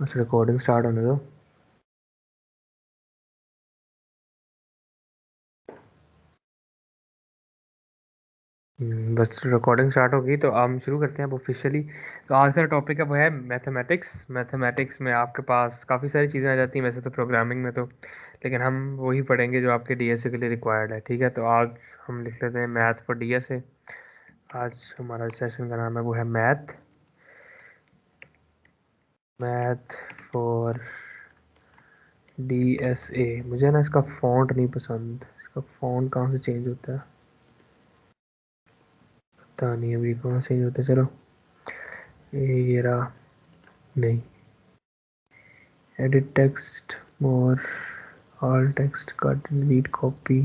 बस recording start होने दो। बस रिकॉर्डिंग स्टार्ट होगी तो हम शुरू करते हैं अब ऑफिशियली। तो आज का टॉपिक है वो है मैथमेटिक्स। मैथमेटिक्स में आपके पास काफ़ी सारी चीज़ें आ जाती हैं वैसे तो प्रोग्रामिंग में तो, लेकिन हम वही पढ़ेंगे जो आपके डीएसए के लिए रिक्वायर्ड है। ठीक है, तो आज हम लिख लेते हैं मैथ फॉर डीएसए। आज हमारा सेशन का नाम है वो है मैथ मैथ फॉर डीएसए। मुझे ना इसका फ़ॉन्ट नहीं पसंद, इसका फ़ॉन्ट कहाँ से चेंज होता है पता नहीं, अभी कहाँ से चेंज होता है। चलो ये रहा। नहीं, edit text more, all text cut delete copy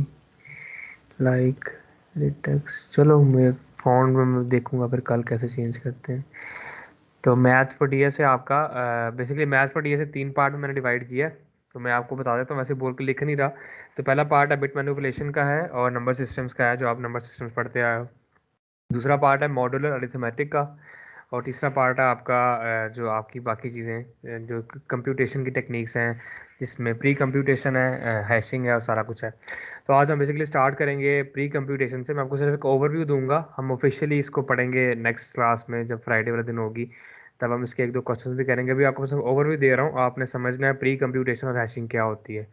like edit text. चलो मैं फ़ॉन्ट में मैं देखूंगा फिर कल कैसे चेंज करते हैं। तो मैथ फॉर डीएस है आपका। बेसिकली मैथ फॉर डीएस है 3 पार्ट में मैंने डिवाइड किया है। तो मैं आपको बता देता हूँ, वैसे बोल के लिख नहीं रहा। तो पहला पार्ट है बिट मैनिपुलेशन का है और नंबर सिस्टम्स का है, जो आप नंबर सिस्टम्स पढ़ते आए हो। दूसरा पार्ट है मॉड्यूलर अरिथमेटिक का। और तीसरा पार्ट है आपका जो आपकी बाकी चीज़ें जो कंप्यूटेशन की टेक्निक्स हैं, जिसमें प्री कंप्यूटेशन है, हैशिंग है और सारा कुछ है। तो आज हम बेसिकली स्टार्ट करेंगे प्री कंप्यूटेशन से। मैं आपको सिर्फ एक ओवरव्यू दूंगा, हम ऑफिशियली इसको पढ़ेंगे नेक्स्ट क्लास में जब फ्राइडे वाले दिन होगी, तब हम इसके 1-2 क्वेश्चंस भी करेंगे। अभी आपको सिर्फ ओवरव्यू दे रहा हूँ, आपने समझना है प्री कंप्यूटेशन और हैशिंग क्या होती है।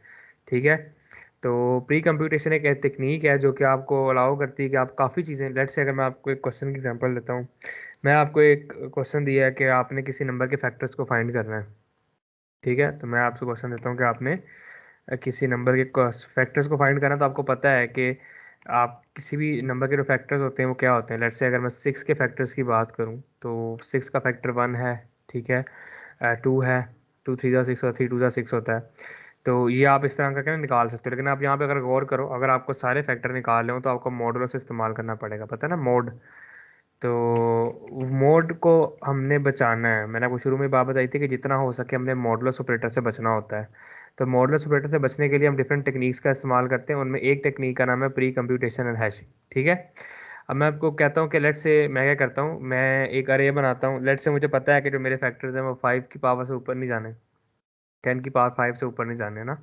ठीक है, तो प्री कंप्यूटेशन एक टेक्निक है जो कि आपको अलाउ करती है कि आप काफ़ी चीज़ें, लेट्स से अगर मैं आपको एक क्वेश्चन की एग्जांपल देता हूँ। मैं आपको एक क्वेश्चन दिया है कि आपने किसी नंबर के फैक्टर्स को फाइंड करना है। ठीक है, तो मैं आपसे क्वेश्चन देता हूँ कि आपने किसी नंबर के फैक्टर्स को फाइंड करना है। तो आपको पता है कि आप किसी भी नंबर के जो फैक्टर्स होते हैं वो क्या होते हैं। लेट्स से अगर मैं 6 के फैक्टर्स की बात करूँ तो 6 का फैक्टर 1 है। ठीक है, 2 है, 2 3 जा 6 और 3 2 जा 6 होता है। तो ये आप इस तरह करके ना निकाल सकते हो, लेकिन आप यहाँ पे अगर गौर करो, अगर आपको सारे फैक्टर निकालने हो तो आपको मॉडुलो से इस्तेमाल करना पड़ेगा, पता है ना मोड। तो मोड को हमने बचाना है। मैंने आपको शुरू में बात बताई थी कि जितना हो सके हमने मॉडुलस ऑपरेटर से बचना होता है। तो मॉडुलस ऑपरेटर से बचने के लिए हम डिफरेंट टेक्निक्स का इस्तेमाल करते हैं, उनमें एक टेक्निक का नाम है प्री कंप्यूटेशन एंड हैशिंग। ठीक है, अब मैं आपको कहता हूँ कि लेट से मैं क्या करता हूँ, मैं एक अरे बनाता हूँ। लेट से मुझे पता है कि जो मेरे फैक्टर्स हैं वो 5 की पावर से ऊपर नहीं जाने, 10 की पावर 5 से ऊपर नहीं जाने ना।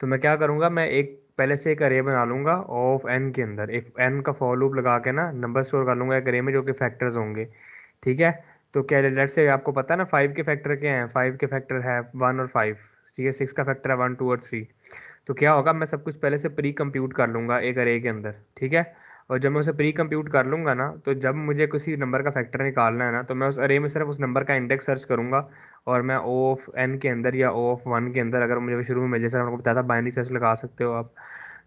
तो मैं क्या करूँगा, मैं एक पहले से एक अरे बना लूँगा ऑफ एन के अंदर, एक एन का फॉर लूप लगा के ना नंबर स्टोर कर लूँगा एक अरे में जो कि फैक्टर्स होंगे। ठीक है, तो क्या लेट से आपको पता है ना 5 के फैक्टर क्या हैं। 5 के फैक्टर है 1 और 5। ठीक है, 6 का फैक्टर है 1 2 और 3। तो क्या होगा, मैं सब कुछ पहले से प्री कंप्यूट कर लूँगा एक अरे के अंदर। ठीक है, और जब मैं उसे प्री कंप्यूट कर लूँगा ना, तो जब मुझे किसी नंबर का फैक्टर निकालना है ना, तो मैं उस अरे में सिर्फ उस नंबर का इंडेक्स सर्च करूँगा। और मैं ओ ऑफ एन के अंदर या ओ ऑफ वन के अंदर, अगर मुझे शुरू में जैसे आपको बताया था बाइनरी सर्च लगा सकते हो आप,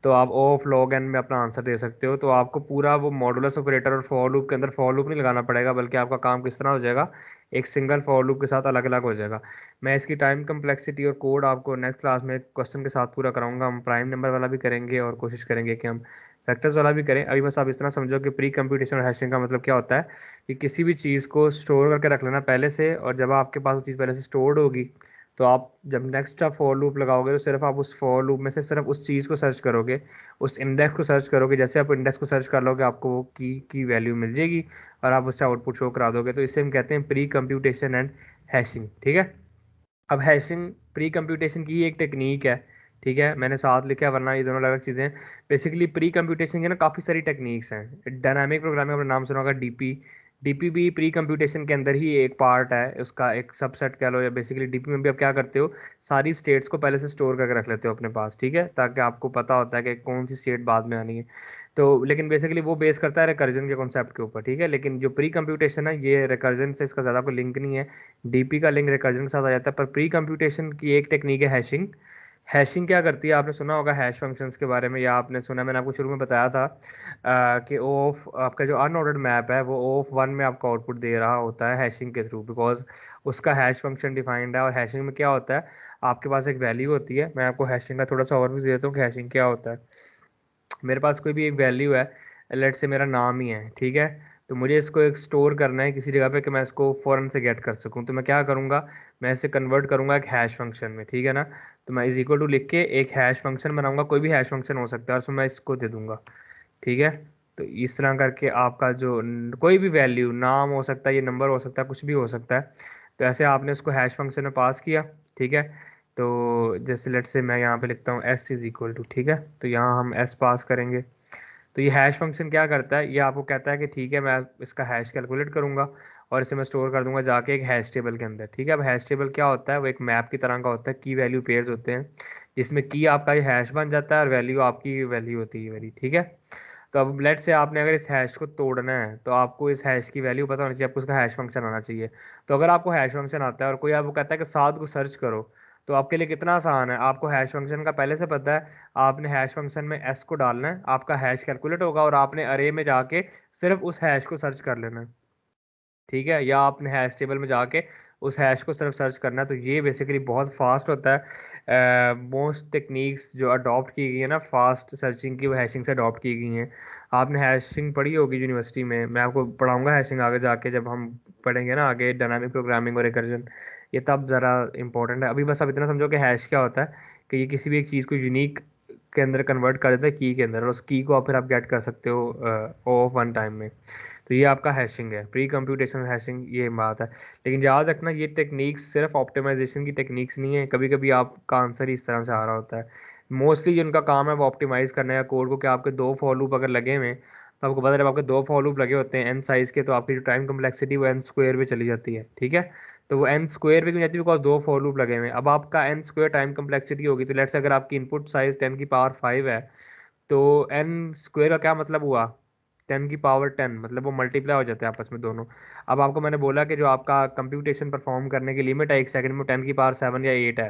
तो आप ओ ऑफ लॉग एन में अपना आंसर दे सकते हो। तो आपको पूरा वो मॉडुलस ऑपरेटर और फॉर लूप के अंदर फॉर लूप नहीं लगाना पड़ेगा, बल्कि आपका काम किस तरह हो जाएगा, एक सिंगल फॉर लूप के साथ अलग अलग हो जाएगा। मैं इसकी टाइम कम्प्लेक्सिटी और कोड आपको नेक्स्ट क्लास में क्वेश्चन के साथ पूरा कराऊंगा। हम प्राइम नंबर वाला भी करेंगे और कोशिश करेंगे कि हम फैक्टर्स वाला भी करें। अभी बस आप इतना समझो कि प्री कंप्यूटेशन और हैशिंग का मतलब क्या होता है, कि किसी भी चीज़ को स्टोर करके रख लेना पहले से, और जब आपके पास वो चीज़ पहले से स्टोर्ड होगी, तो आप जब नेक्स्ट आप फॉर लूप लगाओगे तो सिर्फ आप उस फॉर लूप में से सिर्फ उस चीज़ को सर्च करोगे, उस इंडेक्स को सर्च करोगे। जैसे आप इंडेक्स को सर्च कर लोगे आपको वो की वैल्यू मिल जाएगी और आप उससे आउटपुट शो करा दोगे। तो इसे हम कहते हैं प्री कंप्यूटेशन एंड हैशिंग। ठीक है, अब हैशिंग प्री कंप्यूटेशन की एक टेक्निक है। ठीक है, मैंने साथ लिखा है वरना ये दोनों अलग चीज़ें हैं। बेसिकली प्री कंप्यूटेशन के ना काफ़ी सारी टेक्निक्स हैं। डायनामिक प्रोग्रामिंग आपने नाम सुना होगा, डीपी। डीपी भी प्री कंप्यूटेशन के अंदर ही एक पार्ट है, उसका एक सबसेट कह लो। या बेसिकली डीपी में भी आप क्या करते हो, सारी स्टेट्स को पहले से स्टोर करके रख लेते हो अपने पास। ठीक है, ताकि आपको पता होता है कि कौन सी स्टेट बाद में आनी है। तो लेकिन बेसिकली वो बेस करता है रिकर्जन के कॉन्सेप्ट के ऊपर। ठीक है, लेकिन जो प्री कंप्यूटेशन है ये रिकर्जन से इसका ज़्यादा कोई लिंक नहीं है। डीपी का लिंक रिकर्जन के साथ आ जाता है। पर प्री कंप्यूटेशन की एक टेक्निक है हैशिंग। हैशिंग क्या करती है, आपने सुना होगा हैश फंक्शंस के बारे में, या आपने सुना, मैंने आपको शुरू में बताया था कि ओ ऑफ आपका जो अनऑर्डर्ड मैप है वो ओ ऑफ वन में आपको आउटपुट दे रहा होता है हैशिंग के थ्रू, बिकॉज उसका हैश फंक्शन डिफाइंड है। और हैशिंग में क्या होता है, आपके पास एक वैल्यू होती है। मैं आपको हैशिंग का थोड़ा सा ओवरव्यू दे देता हूँ कि हैशिंग क्या होता है। मेरे पास कोई भी एक वैल्यू है, लेट से मेरा नाम ही है। ठीक है, तो मुझे इसको एक स्टोर करना है किसी जगह पे कि मैं इसको फ़ौरन से गेट कर सकूं। तो मैं क्या करूंगा, मैं इसे कन्वर्ट करूंगा एक हैश फंक्शन में। ठीक है ना, तो मैं इज इक्वल टू लिख के एक हैश फंक्शन बनाऊंगा, कोई भी हैश फंक्शन हो सकता है, उसमें मैं इसको दे दूंगा। ठीक है, तो इस तरह करके आपका जो कोई भी वैल्यू, नाम हो सकता है, ये नंबर हो सकता है, कुछ भी हो सकता है, तो ऐसे आपने उसको हैश फंक्शन में पास किया, ठीक है। तो जैसे लेट से मैं यहाँ पे लिखता हूँ s इज इक्वल टू, ठीक है, तो यहाँ हम s पास करेंगे। तो ये हैश फंक्शन क्या करता है, ये आपको कहता है कि ठीक है मैं इसका हैश कैलकुलेट करूँगा और इसे मैं स्टोर कर दूंगा जाके एक हैश टेबल के अंदर, ठीक है। अब हैश टेबल क्या होता है, वो एक मैप की तरह का होता है, की वैल्यू पेयर्स होते हैं, जिसमें की आपका ये हैश बन जाता है और वैल्यू आपकी वैल्यू होती है वेरी, ठीक है। तो अब लेट से आपने अगर इस हैश को तोड़ना है तो आपको इस हैश की वैल्यू पता होनी चाहिए, आपको उसका हैश फंक्शन आना चाहिए। तो अगर आपको हैश फंक्शन आता है और कोई आपको कहता है कि 7 को सर्च करो, तो आपके लिए कितना आसान है, आपको हैश फंक्शन का पहले से पता है, आपने हैश फंक्शन में एस को डालना है, आपका हैश कैलकुलेट होगा और आपने अरे में जाके सिर्फ उस हैश को सर्च कर लेना है, ठीक है, या आपने हैश टेबल में जाके उस हैश को सिर्फ सर्च करना है। तो ये बेसिकली बहुत फास्ट होता है। मोस्ट टेक्निक्स जो अडॉप्ट की गई है ना फास्ट सर्चिंग की, वो हैशिंग से अडॉप्ट की गई हैं। आपने हैशिंग पढ़ी होगी यूनिवर्सिटी में, मैं आपको पढ़ाऊंगा हैशिंग आगे जाके, जब हम पढ़ेंगे ना आगे डायनामिक प्रोग्रामिंग और रिकर्जन, ये तब ज़रा इंपॉर्टेंट है। अभी बस आप इतना समझो कि हैश क्या होता है, कि ये किसी भी एक चीज़ को यूनिक के अंदर कन्वर्ट कर देता है की के अंदर, और उस की को आप फिर आप गेट कर सकते हो ऑफ वन टाइम में। तो ये आपका हैशिंग है, प्री कंप्यूटेशनल हैशिंग, ये बात है। लेकिन याद रखना ये टेक्निक्स सिर्फ ऑप्टिमाइजेशन की टेक्निक्स नहीं है, कभी कभी आपका आंसर इस तरह से आ रहा होता है। मोस्टली जिनका काम है वो ऑप्टिमाइज करने का कोड को, कि आपके 2 फॉर लूप अगर लगे हुए हैं, तो आपको पता है जब आपके 2 फॉर लूप लगे होते हैं एन साइज़ के, तो आपकी जो टाइम कम्प्लेक्सिटी वो एन स्क्वायर पे चली जाती है, ठीक है। तो वो एन स्क्वायर पे क्यों जाती है, बिकॉज 2 फॉर लूप लगे हुए हैं। अब आपका एन स्क्वायर टाइम कम्प्लेक्सिटी होगी, तो लेट्स अगर आपकी इनपुट साइज 10 की पावर 5 है, तो एन स्क्वायर का क्या मतलब हुआ, 10 की पावर 10, मतलब वो मल्टीप्लाई हो जाते हैं आपस में दोनों। अब आपको मैंने बोला कि जो आपका कंप्यूटेशन परफॉर्म करने की लिमिट है 1 सेकंड में 10 की पावर 7 या 8 है,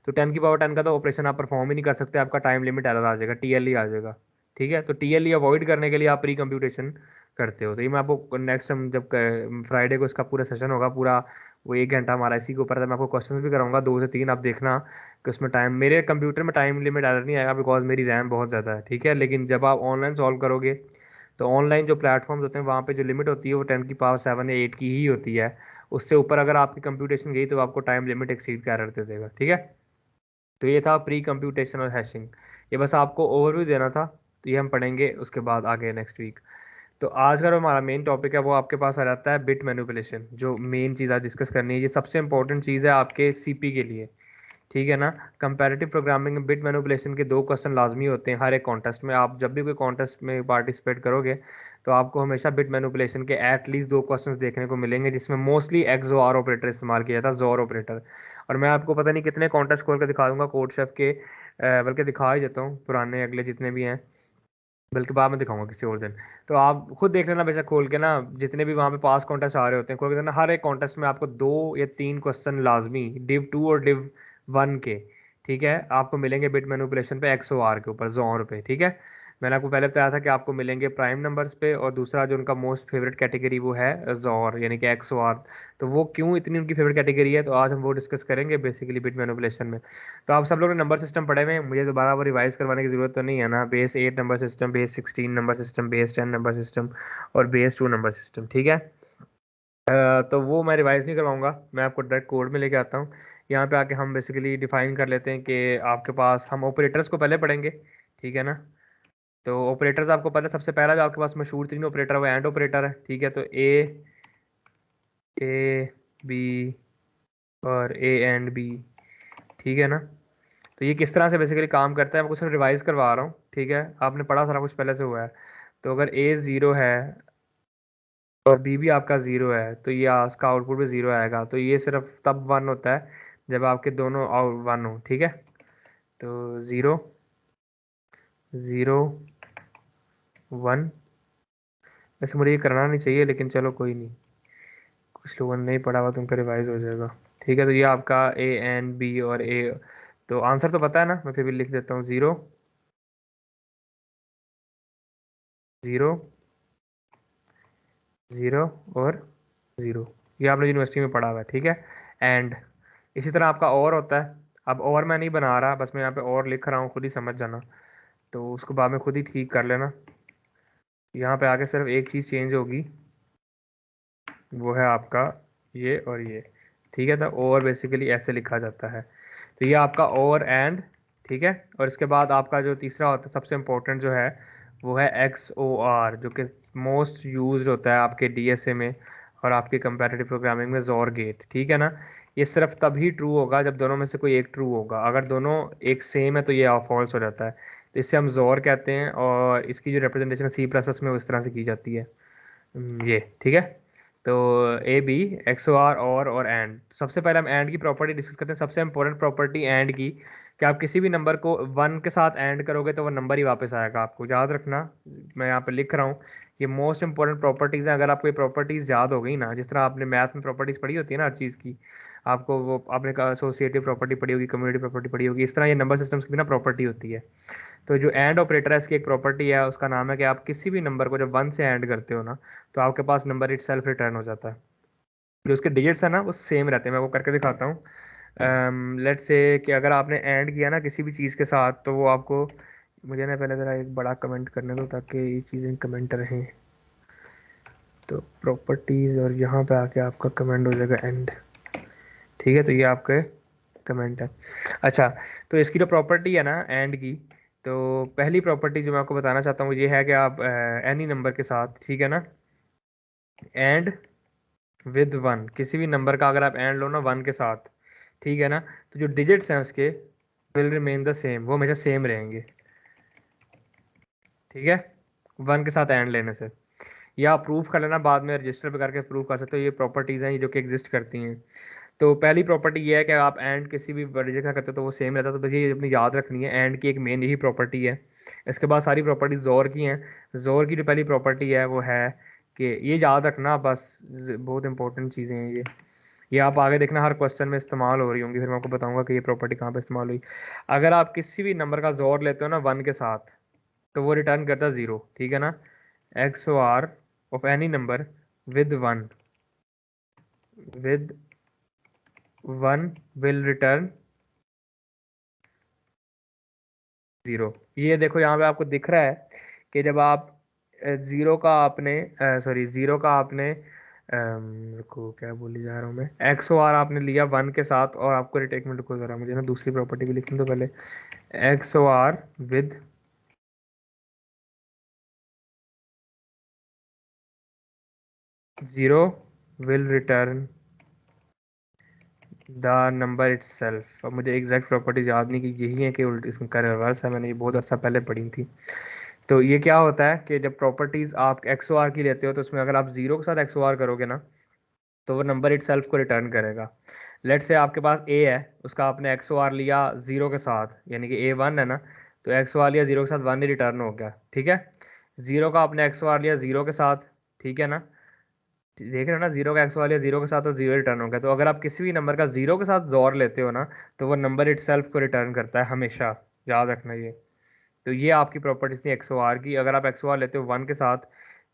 तो 10 की पावर 10 का तो ऑपरेशन आप परफॉर्म ही नहीं कर सकते, आपका टाइम लिमिट एरर आ जाएगा, टीएलई आ जाएगा, ठीक है। तो टीएलई अवॉइड करने के लिए आप प्री कंप्यूटेशन करते हो। तो ये मैं आपको नेक्स्ट टाइम जब फ्राइडे को इसका पूरा सेशन होगा, पूरा वो 1 घंटा हमारा इसी के ऊपर है, मैं आपको क्वेश्चंस भी कराऊंगा 2 से 3, आप देखना कि उसमें टाइम, मेरे कंप्यूटर में टाइम लिमिट एरर नहीं आएगा बिकॉज मेरी रैम बहुत ज़्यादा है, ठीक है। लेकिन जब आप ऑनलाइन सॉल्व करोगे, तो ऑनलाइन जो प्लेटफॉर्म्स होते हैं वहाँ पे जो लिमिट होती है वो 10 की पावर 7 या 8 की ही होती है। उससे ऊपर अगर आपकी कंप्यूटेशन गई तो आपको टाइम लिमिट एक्सीड का एरर दे देगा, ठीक है। तो ये था प्री कंप्यूटेशन और हैशिंग, ये बस आपको ओवरव्यू देना था। तो ये हम पढ़ेंगे उसके बाद आगे नेक्स्ट वीक। तो आज का जो हमारा मेन टॉपिक है वो आपके पास आ जाता है बिट मैनिपुलेशन, जो मेन चीज़ आज डिस्कस करनी है, ये सबसे इंपॉर्टेंट चीज़ है आपके सीपी के लिए, ठीक है ना। कंपैरेटिव प्रोग्रामिंग में बिट मैनिपुलेशन के 2 क्वेश्चन लाजमी होते हैं हर एक कॉन्टेस्ट में। आप जब भी कोई कॉन्टेस्ट में पार्टिसिपेट करोगे, तो आपको हमेशा बिट मैनिपुलेशन के एटलीस्ट 2 क्वेश्चन देखने को मिलेंगे, जिसमें मोस्टली XOR ऑपरेटर इस्तेमाल किया जाता है, जोर ऑपरेटर। और मैं आपको पता नहीं कितने कॉन्टेस्ट खोल कर दिखा दूंगा कोड शेफ के, बल्कि दिखा ही देता हूँ पुराने अगले जितने भी हैं, बल्कि बाद में दिखाऊंगा किसी और दिन। तो आप खुद देख लेना बेशक खोल के ना, जितने भी वहाँ पे पास कॉन्टेस्ट आ रहे होते हैं खोल के देना, हर एक कॉन्टेस्ट में आपको 2 या 3 क्वेश्चन लाजमी div 2 और div 1 के, ठीक है, आपको मिलेंगे बिट मैनिपुलेशन पे XOR के ऊपर, जोर पे, ठीक है। मैंने आपको पहले बताया था कि आपको मिलेंगे प्राइम नंबर्स पे, और दूसरा जो उनका मोस्ट फेवरेट कैटेगरी वो है जोर यानी कि XOR। तो वो क्यों इतनी उनकी फेवरेट कैटेगरी है, तो आज हम वो डिस्कस करेंगे बेसिकली बिट मैनिपुलेशन में। तो आप सब लोग ने नंबर सिस्टम पढ़े हुए हैं, मुझे दोबारा वो रिवाइज करवाने की ज़रूरत तो नहीं है ना। Base 8 number system, base 16 number system, base 10 number system और बेस 2 नंबर सिस्टम, ठीक है। तो वो मैं रिवाइज नहीं करवाऊंगा, मैं आपको डायरेक्ट कोड में लेके आता हूँ। यहाँ पे आके हम बेसिकली डिफाइन कर लेते हैं कि आपके पास, हम ऑपरेटर्स को पहले पढ़ेंगे, ठीक है ना। तो ऑपरेटर्स आपको पता है, सबसे पहला जो आपके पास मशहूर 3 ऑपरेटर है वो एंड ऑपरेटर है, ठीक है। तो ए बी और A&B, ठीक है ना। तो ये किस तरह से बेसिकली काम करता है, मैं आपको सिर्फ रिवाइज करवा रहा हूँ, ठीक है, आपने पढ़ा सारा कुछ पहले से हुआ है। तो अगर A 0 है और B भी आपका 0 है, तो ये इसका आउटपुट भी 0 आएगा। तो ये सिर्फ तब 1 होता है जब आपके दोनों 1 हो, ठीक है। तो 0 0 1, वैसे मुझे ये करना नहीं चाहिए लेकिन चलो कोई नहीं, कुछ लोगों ने नहीं पढ़ा हुआ तो उनका रिवाइज हो जाएगा, ठीक है। तो ये आपका A&B और A, तो आंसर तो पता है ना, मैं फिर भी लिख देता हूँ, 0 0 0 और 0, ये आपने यूनिवर्सिटी में पढ़ा हुआ है, ठीक है। एंड इसी तरह आपका और होता है। अब और मैं नहीं बना रहा, बस मैं यहाँ पे और लिख रहा हूँ, खुद ही समझ जाना, तो उसको बाद में खुद ही ठीक कर लेना। यहाँ पे आके सिर्फ एक चीज़ चेंज होगी, वो है आपका ये और ये, ठीक है। तो और बेसिकली ऐसे लिखा जाता है। तो ये आपका और एंड, ठीक है। और इसके बाद आपका जो तीसरा होता है सबसे इम्पोर्टेंट जो है, वो है XOR, जो कि मोस्ट यूज्ड होता है आपके DSA में और आपकी कंपैरेटिव प्रोग्रामिंग में जोर गेट, ठीक है ना। ये सिर्फ तभी ट्रू होगा जब दोनों में से कोई एक ट्रू होगा, अगर दोनों एक सेम है तो ये फॉल्स हो जाता है। तो इससे हम जोर कहते हैं, और इसकी जो रिप्रेजेंटेशन सी प्लस प्लस में वो इस तरह से की जाती है। ये ठीक है। तो A B X O R और एंड। सबसे पहले हम एंड की प्रॉपर्टी डिस्कस करते हैं। सबसे इंपॉर्टेंट प्रॉपर्टी एंड की, कि आप किसी भी नंबर को वन के साथ एंड करोगे तो वो नंबर ही वापस आएगा। आपको याद रखना, मैं यहाँ पे लिख रहा हूँ, ये मोस्ट इंपॉर्टेंट प्रॉपर्टीज़ हैं। अगर आपको ये प्रॉपर्टीज़ याद हो गई ना, जिस तरह आपने मैथ में प्रॉपर्टीज़ पढ़ी होती है ना हर चीज़ की, आपको वो आपने एसोसिएटिव प्रॉपर्टी पढ़ी होगी, कम्युनिटी प्रॉपर्टी पढ़ी होगी, इस तरह ये नंबर सिस्टम्स की भी ना प्रॉपर्टी होती है। तो जो एंड ऑपरेटर है इसकी एक प्रॉपर्टी है, उसका नाम है कि आप किसी भी नंबर को जब वन से एंड करते हो ना, तो आपके पास नंबर इट सेल्फ रिटर्न हो जाता है। जो उसके डिजिट्स है ना वो सेम रहते हैं। मैं वो करके दिखाता हूँ। लेट्स से कि अगर आपने एंड किया ना किसी भी चीज़ के साथ, तो वो आपको, मुझे ना पहले ज़रा एक बड़ा कमेंट करने दो ताकि ये चीज़ें कमेंट रहें। तो प्रॉपर्टीज़ और यहाँ पे आके आपका कमेंट हो जाएगा एंड, ठीक है। तो ये आपके कमेंट है। अच्छा, तो इसकी जो प्रॉपर्टी है ना एंड की, तो पहली प्रॉपर्टी जो मैं आपको बताना चाहता हूँ ये है कि आप एनी नंबर के साथ, ठीक है ना, एंड विद वन, किसी भी नंबर का अगर आप एंड लो ना वन के साथ, ठीक है ना, तो जो डिजिट्स हैं उसके विल रिमेन द सेम, वो हमेशा सेम रहेंगे, ठीक है, वन के साथ एंड लेने से। या आप प्रूफ कर लेना, बाद में रजिस्टर पे करके प्रूफ कर सकते हो। ये प्रॉपर्टीज़ हैं जो कि एग्जिस्ट करती हैं। तो पहली प्रॉपर्टी ये है कि आप एंड किसी भी डिजिट का करते हो तो वो सेम रहता है। तो बस ये अपनी याद रखनी है, एंड की एक मेन यही प्रॉपर्टी है। इसके बाद सारी प्रॉपर्टी जोर की हैं। जोर की जो पहली प्रॉपर्टी है वो है कि, ये याद रखना बस, बहुत इंपॉर्टेंट चीज़ें हैं ये आप आगे देखना हर क्वेश्चन में इस्तेमाल हो रही होंगी, फिर मैं आपको बताऊंगा कि ये प्रॉपर्टी कहाँ पे इस्तेमाल हुई। अगर आप किसी भी नंबर का जोर लेते हो ना वन के साथ, तो वो रिटर्न करता है ज़ीरो, ठीक है ना। X O R of any number with one will return zero. ये देखो यहाँ पे आपको दिख रहा है कि जब आप ज़ीरो का आपने, सॉरी ज़ीरो का आपने, रुको क्या बोली जा रहा हूँ मैं, एक्स ओ आर आपने लिया वन के साथ, और आपको एक मिनट रुको ज़रा, मुझे ना दूसरी प्रॉपर्टी भी लिखने दो पहले। X O R with zero will return the number itself. अब मुझे एग्जैक्ट प्रॉपर्टीज याद नहीं कि यही है कि उल्टी इसका रिवर्स है, मैंने ये बहुत अर्सा पहले पढ़ी थी। तो ये क्या होता है कि जब प्रॉपर्टीज़ आप एक्स ओ आर की लेते हो, तो उसमें अगर आप जीरो के साथ एक्स ओ आर करोगे ना, तो वो नंबर इट सेल्फ को रिटर्न करेगा। लेट से आपके पास ए है, उसका आपने एक्स ओ आर लिया ज़ीरो के साथ, यानी कि ए वन है ना, तो एक्स ओ आर लिया ज़ीरो के साथ, वन ही रिटर्न हो गया, ठीक है। ज़ीरो का आपने एक्स ओ आर लिया ज़ीरो के साथ, ठीक है ना, देख रहे हो ना, जीरो का एक्स वाले जीरो के साथ तो जीरो रिटर्न होगा। तो अगर आप किसी भी नंबर का जीरो के साथ जोर लेते हो ना, तो वो नंबर इट सेल्फ को रिटर्न करता है हमेशा, याद रखना ये। तो ये आपकी प्रॉपर्टीज थी एक्स ओ आर की। अगर आप एक्स ओ आर लेते हो वन के साथ,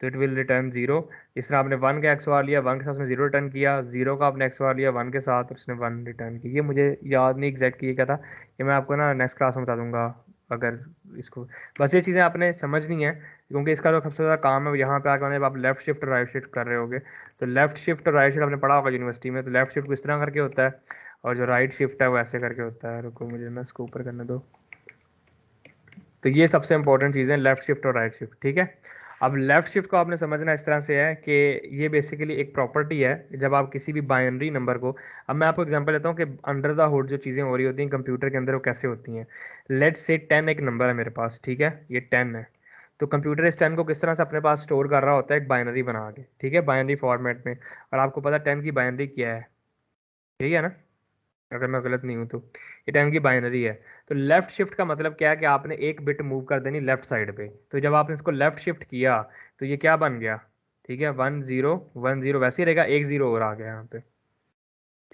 तो इट विल रिटर्न जीरो। इस तरह आपने वन का एक्स ओ आर लिया, वन के साथ उसने जीरो रिटर्न किया, जीरो का आपने एक्स ओ आर लिया वन के साथ और उसने वन रिटर्न की। ये मुझे याद नहीं एग्जैक्ट ये क्या था, ये मैं आपको ना नेक्स्ट क्लास में बता दूंगा। अगर इसको, बस ये चीज़ें आपने समझनी है, क्योंकि इसका जो सबसे ज़्यादा काम है यहाँ पे आकर, जब आप लेफ्ट शिफ्ट और राइट शिफ्ट कर रहे होगे, तो लेफ्ट शिफ्ट और राइट शिफ्ट आपने पढ़ा होगा यूनिवर्सिटी में। तो लेफ्ट शिफ्ट इस तरह करके होता है, और जो राइट शिफ्ट है वो ऐसे करके होता है। रुको मुझे ना इसको ऊपर करने दो। तो ये सबसे इंपॉर्टेंट चीज़ें, लेफ्ट शिफ्ट और राइट शिफ्ट, ठीक है। अब लेफ्ट शिफ्ट को आपने समझना इस तरह से है कि ये बेसिकली एक प्रॉपर्टी है जब आप किसी भी बाइनरी नंबर को, अब मैं आपको एग्जांपल देता हूँ कि अंडर द हुड जो चीज़ें हो रही होती हैं कंप्यूटर के अंदर वो कैसे होती हैं। लेट्स से 10 एक नंबर है मेरे पास, ठीक है, ये 10 है। तो कंप्यूटर इस 10 को किस तरह से अपने पास स्टोर कर रहा होता है, एक बाइनरी बना के, ठीक है, बाइनरी फॉर्मेट में। और आपको पता है 10 की बाइनरी क्या है, ठीक है ना, अगर मैं गलत नहीं हूँ तो ये 10 की बाइनरी है। तो लेफ्ट शिफ्ट का मतलब क्या है कि आपने एक बिट मूव कर देनी लेफ्ट साइड पे। तो जब आपने इसको लेफ्ट शिफ्ट किया, तो ये क्या बन गया, ठीक है, 1 0 1 0 वैसे ही रहेगा, एक जीरो और आ गया यहाँ पे,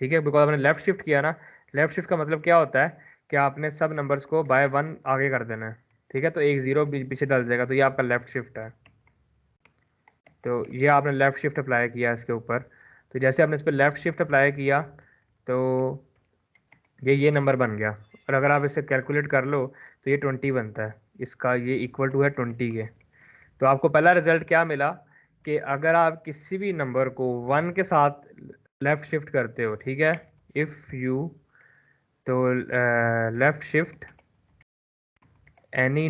ठीक है, बिकॉज आपने लेफ्ट शिफ्ट किया ना। लेफ्ट शिफ्ट का मतलब क्या होता है कि आपने सब नंबर्स को बाय वन आगे कर देना है, ठीक है, तो एक जीरो पीछे डाल देगा, तो ये आपका लेफ्ट शिफ्ट है। तो ये आपने लेफ़्ट शिफ्ट अप्लाई किया इसके ऊपर। तो जैसे आपने इस पर लेफ़्ट शिफ्ट अप्लाई किया, तो ये नंबर बन गया। और अगर आप इसे कैलकुलेट कर लो, तो ये 20 बनता है, इसका ये इक्वल टू है 20 के। तो आपको पहला रिजल्ट क्या मिला, कि अगर आप किसी भी नंबर को वन के साथ लेफ़्ट शिफ्ट करते हो, ठीक है, इफ़ यू, तो left shift any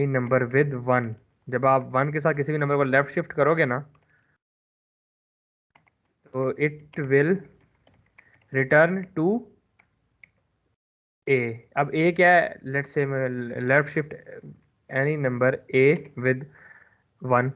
number with one, जब आप 1 के साथ किसी भी नंबर को लेफ्ट शिफ्ट करोगे ना, तो इट विल रिटर्न टू ए। अब ए क्या है, let's say left shift any number A with 1,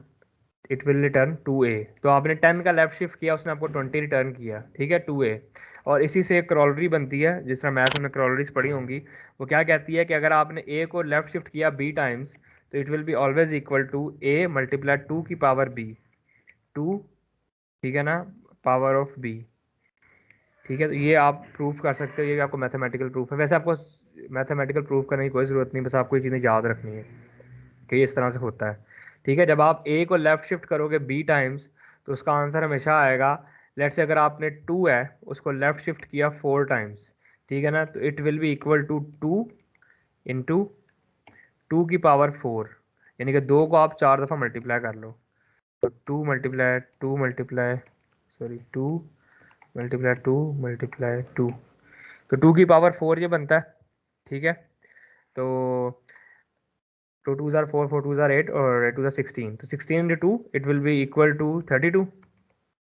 it will return 2a। तो आपने 10 का लेफ्ट शिफ्ट किया, उसने आपको 20 रिटर्न किया, ठीक है, 2a। और इसी से एक क्रॉलरी बनती है, जिस तरह मैथ में क्रॉलरीज पढ़ी होंगी, वो क्या कहती है कि अगर आपने a को लेफ्ट शिफ्ट किया b टाइम्स, तो it will be always equal to a multiply 2 की पावर b, 2, ठीक है ना, पावर ऑफ b। ठीक है, तो ये आप प्रूफ कर सकते हो, ये भी आपको मैथमेटिकल प्रूफ है। वैसे आपको मैथमेटिकल प्रूफ करने की कोई ज़रूरत नहीं, बस आपको ये चीज़ें याद रखनी है कि इस तरह से होता है। ठीक है, जब आप ए को लेफ्ट शिफ्ट करोगे बी टाइम्स, तो उसका आंसर हमेशा आएगा, लेट से अगर आपने 2 है उसको लेफ्ट शिफ्ट किया 4 टाइम्स, ठीक है ना, तो it will be equal to 2 into 2 की पावर 4, यानी कि 2 को आप 4 दफ़ा मल्टीप्लाई कर लो, तो 2 मल्टीप्लाई सॉरी 2 मल्टीप्लाई 2 तो 2 की पावर 4 ये बनता है। ठीक है, तो 2 2 ज़ार 4, 4 2 ज़ार 8 और 8 2 ज़ार 16, तो 16 into 2 it will be equal to 32।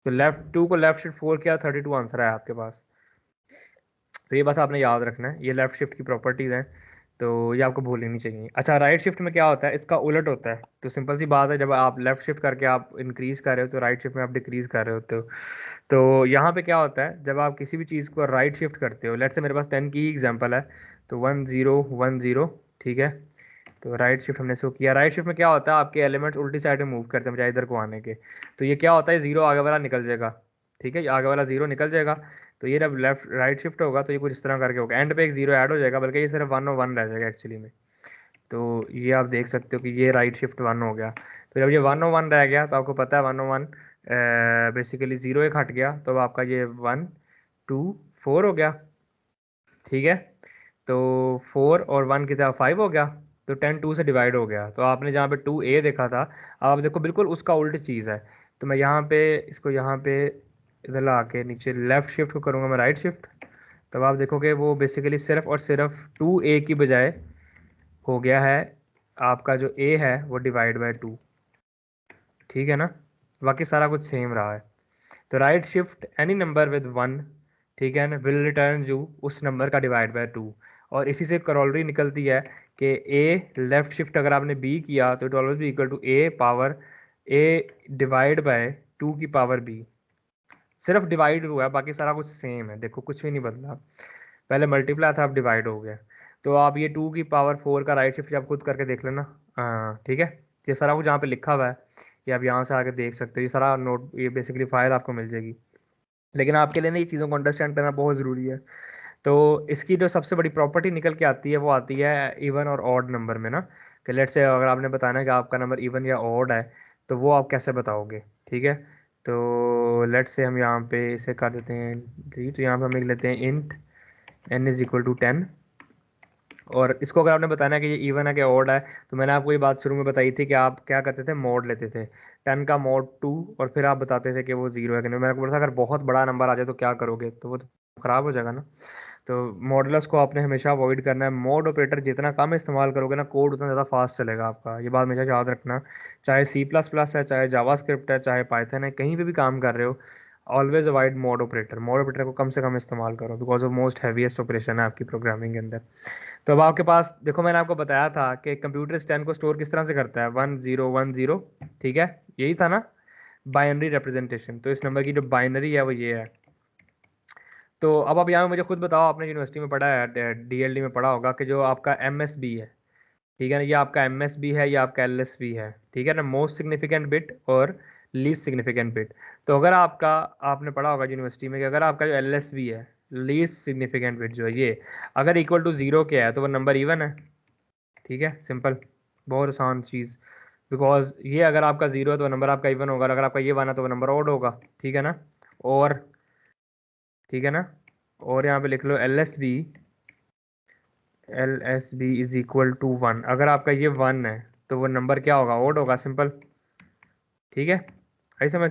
तो लेफ्ट 2 को लेफ्ट शिफ्ट 4 किया, 32 आंसर है आपके पास। तो ये बस आपने याद रखना है, ये लेफ्ट शिफ्ट की प्रॉपर्टीज़ हैं, तो ये आपको भूलनी नहीं चाहिए। अच्छा, राइट शिफ्ट में क्या होता है, इसका उलट होता है। तो सिंपल सी बात है, जब आप लेफ्ट शिफ्ट करके आप इंक्रीज़ कर रहे हो, तो राइट शिफ्ट में आप डिक्रीज़ कर रहे होते हो। तो यहाँ पे क्या होता है, जब आप किसी भी चीज़ को राइट शिफ्ट करते हो, लेट्स से मेरे पास 10 की एग्जांपल है, तो 1 0 1 0, ठीक है, तो राइट शिफ्ट हमने इसको किया। राइट शिफ्ट में क्या होता है, आपके एलिमेंट्स उल्टी साइड में मूव करते हैं बजाय इधर को आने के। तो ये क्या होता है, जीरो आगे वाला निकल जाएगा, ठीक है, ये आगे वाला जीरो निकल जाएगा। तो ये जब लेफ्ट राइट शिफ्ट होगा, तो ये कुछ इस तरह करके होगा, एंड पे एक जीरो ऐड हो जाएगा, बल्कि ये सिर्फ 1 और 1 रह जाएगा एक्चुअली में। तो ये आप देख सकते हो कि ये राइट शिफ्ट 1 हो गया। तो जब ये 1 और 1 रह गया, तो आपको पता है 1 और 1 बेसिकली जीरो एक हट गया, तो आपका ये 1 2 4 हो गया, ठीक है। तो 4 और 1 की तरह 5 हो गया, तो 10 2 से डिवाइड हो गया। तो आपने जहाँ पे 2a देखा था, अब आप देखो बिल्कुल उसका उल्टी चीज़ है। तो मैं यहाँ पे इसको यहाँ पे इधर ला के नीचे लेफ़्ट शिफ्ट को करूँगा मैं राइट शिफ्ट, तब आप देखोगे वो बेसिकली सिर्फ और सिर्फ 2a की बजाय हो गया है, आपका जो a है वो डिवाइड बाय 2, ठीक है ना, बाकी सारा कुछ सेम रहा है। तो right shift any number with 1, ठीक है ना, विल रिटर्न यू उस नंबर का डिवाइड बाय 2। और इसी से करोलरी निकलती है कि ए लेफ्ट शिफ्ट अगर आपने बी किया, तो it always be equal to A power A divide by 2 की पावर बी। सिर्फ डिवाइड हुआ है, बाकी सारा कुछ सेम है, देखो कुछ भी नहीं बदला। पहले मल्टीप्लाई था, अब डिवाइड हो गया। तो आप ये 2 की पावर 4 का राइट शिफ्ट आप खुद करके देख लेना। हाँ ठीक है, ये सारा कुछ जहाँ पे लिखा हुआ है, ये आप यहाँ से आके देख सकते हो, ये सारा नोट, ये बेसिकली फाइल आपको मिल जाएगी। लेकिन आपके लिए ना ये चीज़ों को अंडरस्टैंड करना बहुत ज़रूरी है। तो इसकी जो सबसे बड़ी प्रॉपर्टी निकल के आती है, वो आती है इवन और ऑड नंबर में ना, कि लेट से अगर आपने बताना है कि आपका नंबर इवन या ऑड है, तो वो आप कैसे बताओगे, ठीक है। तो लेट से हम यहाँ पे इसे कर देते हैं 3, तो यहाँ पे हम लिख लेते हैं int n is equal to 10। और इसको अगर आपने बताना है कि ये इवन है कि ऑड है, तो मैंने आपको ये बात शुरू में बताई थी कि आप क्या करते थे, मोड लेते थे, 10 का मोड 2, और फिर आप बताते थे कि वो जीरो है कि नहीं। मैंने आपको बोला था अगर बहुत बड़ा नंबर आ जाए तो क्या करोगे, तो वो तो ख़राब हो जाएगा ना। तो मॉडुलस को आपने हमेशा अवॉइड करना है। मोड ऑपरेटर जितना कम इस्तेमाल करोगे ना, कोड उतना ज़्यादा फास्ट चलेगा आपका, ये बात हमेशा याद रखना। चाहे सी प्लस प्लस है, चाहे जावास्क्रिप्ट है, चाहे पाइथन है, कहीं पे भी काम कर रहे हो, always avoid mode operator. Mode operator को कम से कम इस्तेमाल करो, बिकॉज वो मोस्ट हैवीएस्ट ऑपरेशन है आपकी प्रोग्रामिंग के अंदर। तो अब आपके पास देखो, मैंने आपको बताया था कि कंप्यूटर इस 10 को स्टोर किस तरह से करता है, 1 0 1 0, ठीक है, यही था ना, बाइनरी रिप्रेजेंटेशन। तो इस नंबर की जो बाइनरी है वो ये है। तो अब आप यहाँ मुझे खुद बताओ, आपने यूनिवर्सिटी में पढ़ा है, डीएलडी में पढ़ा होगा कि जो आपका एमएसबी है, ठीक है ना, ये आपका एमएसबी है, ये आपका एलएसबी है, ठीक है ना, मोस्ट सिग्निफिकेंट बिट और लीस्ट सिग्निफिकेंट बिट। तो अगर आपका, आपने पढ़ा होगा यूनिवर्सिटी में कि अगर आपका जो एलएसबी है, लीस्ट सिग्निफिकेंट बिट जो है, ये अगर इक्वल टू 0 के है, तो वो नंबर इवन है, ठीक है, सिंपल, बहुत आसान चीज़। बिकॉज ये अगर आपका 0 है तो नंबर आपका इवन होगा, और अगर आपका ये 1 है तो वो नंबर ऑड होगा, ठीक है ना। और ठीक है ना, और यहाँ पे लिख लो L S B is equal to 1। अगर आपका ये 1 है तो वो नंबर क्या होगा, ऑड होगा, सिंपल, ठीक है, आई समझ।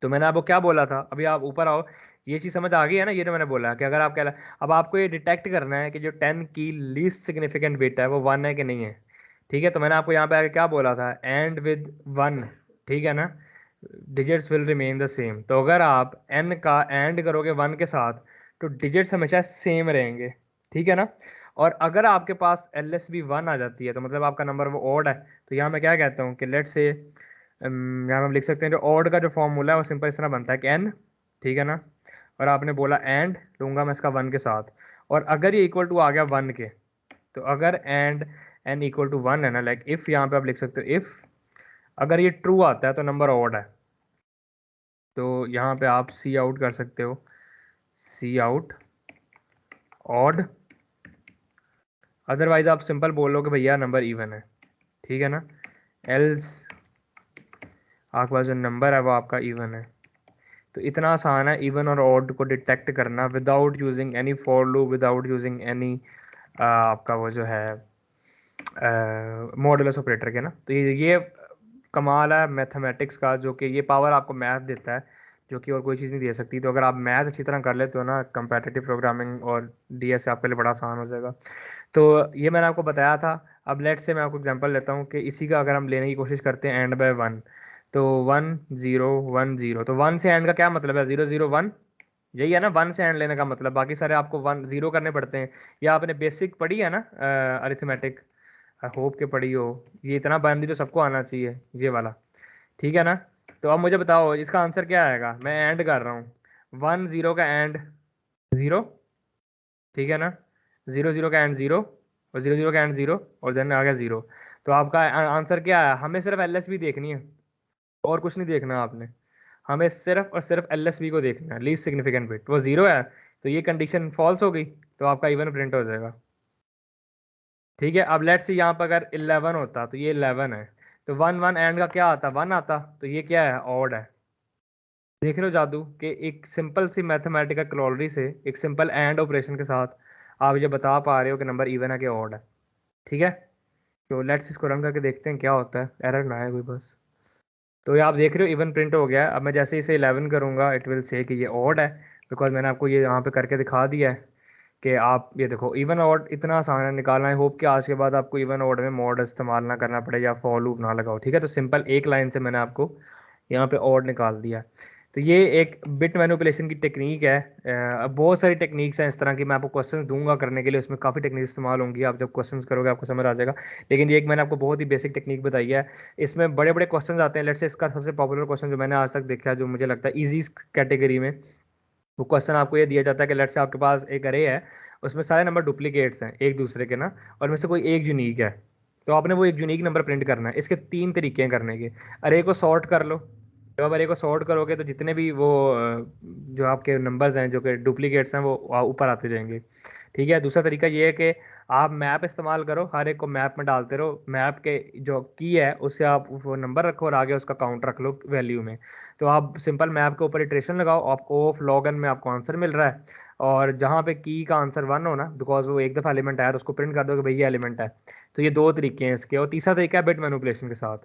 तो मैंने आपको क्या बोला था, अभी आप ऊपर आओ, ये चीज़ समझ आ गई है ना, ये जो मैंने बोला कि अगर आप अब आपको ये डिटेक्ट करना है कि जो 10 की लीस्ट सिग्निफिकेंट बिट है वो 1 है कि नहीं है, ठीक है, तो मैंने आपको यहाँ पे आगे क्या बोला था, एंड विद 1, ठीक है ना, digits will remain the same. तो अगर आप n का एंड करोगे 1 के साथ तो डिजिट्स हमेशा सेम रहेंगे, ठीक है ना। और अगर आपके पास एल एस बी 1 आ जाती है तो मतलब आपका नंबर वो ऑड है। तो यहाँ मैं क्या कहता हूँ कि लेट से यहाँ हम लिख सकते हैं जो ऑड का जो फॉर्मूला है वो सिंपल इस तरह बनता है कि n, ठीक है ना, और आपने बोला एंड लूंगा मैं इसका 1 के साथ, और अगर ये इक्वल टू आ गया 1 के, तो अगर एंड n इक्वल टू 1 है ना, लाइक इफ, यहाँ पे आप लिख सकते हो इफ, अगर ये ट्रू आता है तो नंबर ऑड है। तो यहाँ पे आप सी आउट कर सकते हो, सी आउट ऑड, अदरवाइज आप सिंपल बोल लो कि भैया नंबर इवन है, ठीक है ना, एल्स आपके पास जो नंबर है वो आपका इवन है। तो इतना आसान है इवन और ऑड को डिटेक्ट करना without using any for loop, without using any आपका वो जो है मॉडुलस ऑपरेटर के ना। तो ये कमाल है मैथमेटिक्स का, जो कि ये पावर आपको मैथ देता है जो कि और कोई चीज़ नहीं दे सकती। तो अगर आप मैथ अच्छी तरह कर लेते हो ना, कंपैरेटिव प्रोग्रामिंग और डीएस आपके लिए बड़ा आसान हो जाएगा। तो ये मैंने आपको बताया था। अब लेट से मैं आपको एग्जांपल लेता हूँ कि इसी का अगर हम लेने की कोशिश करते हैं एंड बाय 1, तो 1 0 1 0, तो 1 से एंड का क्या मतलब है, 0 0 1, यही है ना 1 से एंड लेने का मतलब। बाकी सारे आपको 1 0 करने पड़ते हैं। या आपने बेसिक पढ़ी है ना अरिथमेटिक, आई होप के पढ़ी हो। ये इतना बाइनरी तो सबको आना चाहिए ये वाला, ठीक है ना। तो अब मुझे बताओ इसका आंसर क्या आएगा। मैं एंड कर रहा हूँ, 1 0 का एंड 0, ठीक है ना, 0 0 का एंड 0, और 0 0 का एंड 0, और देन आ गया 0। तो आपका आंसर क्या है, हमें सिर्फ एल एस बी देखनी है और कुछ नहीं देखना आपने। हमें सिर्फ और सिर्फ एल एस बी को देखना है, लीस्ट सिग्निफिकेंट बिट, वो 0 है तो ये कंडीशन फॉल्स हो गई, तो आपका इवन प्रिंट हो जाएगा, ठीक है। अब लेट्स सी यहाँ पर अगर 11 होता तो ये 11 है, तो 1 1 एंड का क्या आता, 1 आता, तो ये क्या है, ऑड है। देख रहे हो जादू कि एक सिंपल सी मैथमेटिकल क्लोलरी से एक सिंपल एंड ऑपरेशन के साथ आप ये बता पा रहे हो कि नंबर इवन है कि ऑड है, ठीक है। तो लेट्स इसको रन करके देखते हैं क्या होता है, एरर ना आए कोई बस। तो ये आप देख रहे हो इवन प्रिंट हो गया है। अब मैं जैसे इसे 11 करूँगा इट विल से कि ये ऑड है, बिकॉज मैंने आपको ये यहाँ पे करके दिखा दिया है कि आप ये देखो इवन ऑड इतना आसान है निकालना। आई होप कि आज के बाद आपको इवन ऑड में मॉड इस्तेमाल ना करना पड़े या फॉर लूप ना लगाओ, ठीक है। तो सिंपल एक लाइन से मैंने आपको यहाँ पे ऑड निकाल दिया। तो ये एक बिट मैनिपुलेशन की टेक्निक है। अब बहुत सारी टेक्निक्स हैं इस तरह की, मैं आपको क्वेश्चन दूंगा करने के लिए, उसमें काफ़ी टेक्निक इस्तेमाल होंगी। आप जब क्वेश्चंस करोगे आपको समझ आ जाएगा। लेकिन ये एक मैंने आपको बहुत ही बेसिक टेक्निक बताई है। इसमें बड़े बड़े क्वेश्चन आते हैं। लेट्स से इसका सबसे पॉपुलर क्वेश्चन जो मैंने आज तक देखा है, जो मुझे लगता है ईजी कैटेगरी में, वो क्वेश्चन आपको ये दिया जाता है कि लेट्स से आपके पास एक अरे है, उसमें सारे नंबर डुप्लीकेट्स हैं एक दूसरे के ना, और उनमें से कोई एक यूनिक है। तो आपने वो एक यूनिक नंबर प्रिंट करना है। इसके 3 तरीके हैं करने के। अरे को सॉर्ट कर लो, जब आप अरे को सॉर्ट करोगे तो जितने भी वो जो आपके नंबर्स हैं जो कि डुप्लीकेट्स हैं वो ऊपर आते जाएंगे, ठीक है। दूसरा तरीका ये है कि आप मैप इस्तेमाल करो, हर एक को मैप में डालते रहो, मैप के जो की है उससे आप वो नंबर रखो और आगे उसका काउंट रख लो वैल्यू में। तो आप सिंपल मैप के ऊपर इटरेशन लगाओ, आपको ऑफ लॉगन में आपको आंसर मिल रहा है, और जहाँ पे की का आंसर 1 हो ना, बिकॉज वो एक दफ़ा एलिमेंट आया तो उसको प्रिंट कर दो कि भैया एलिमेंट है। तो ये 2 तरीके हैं इसके। और तीसरा तरीका है बिट मैनिपुलेशन के साथ।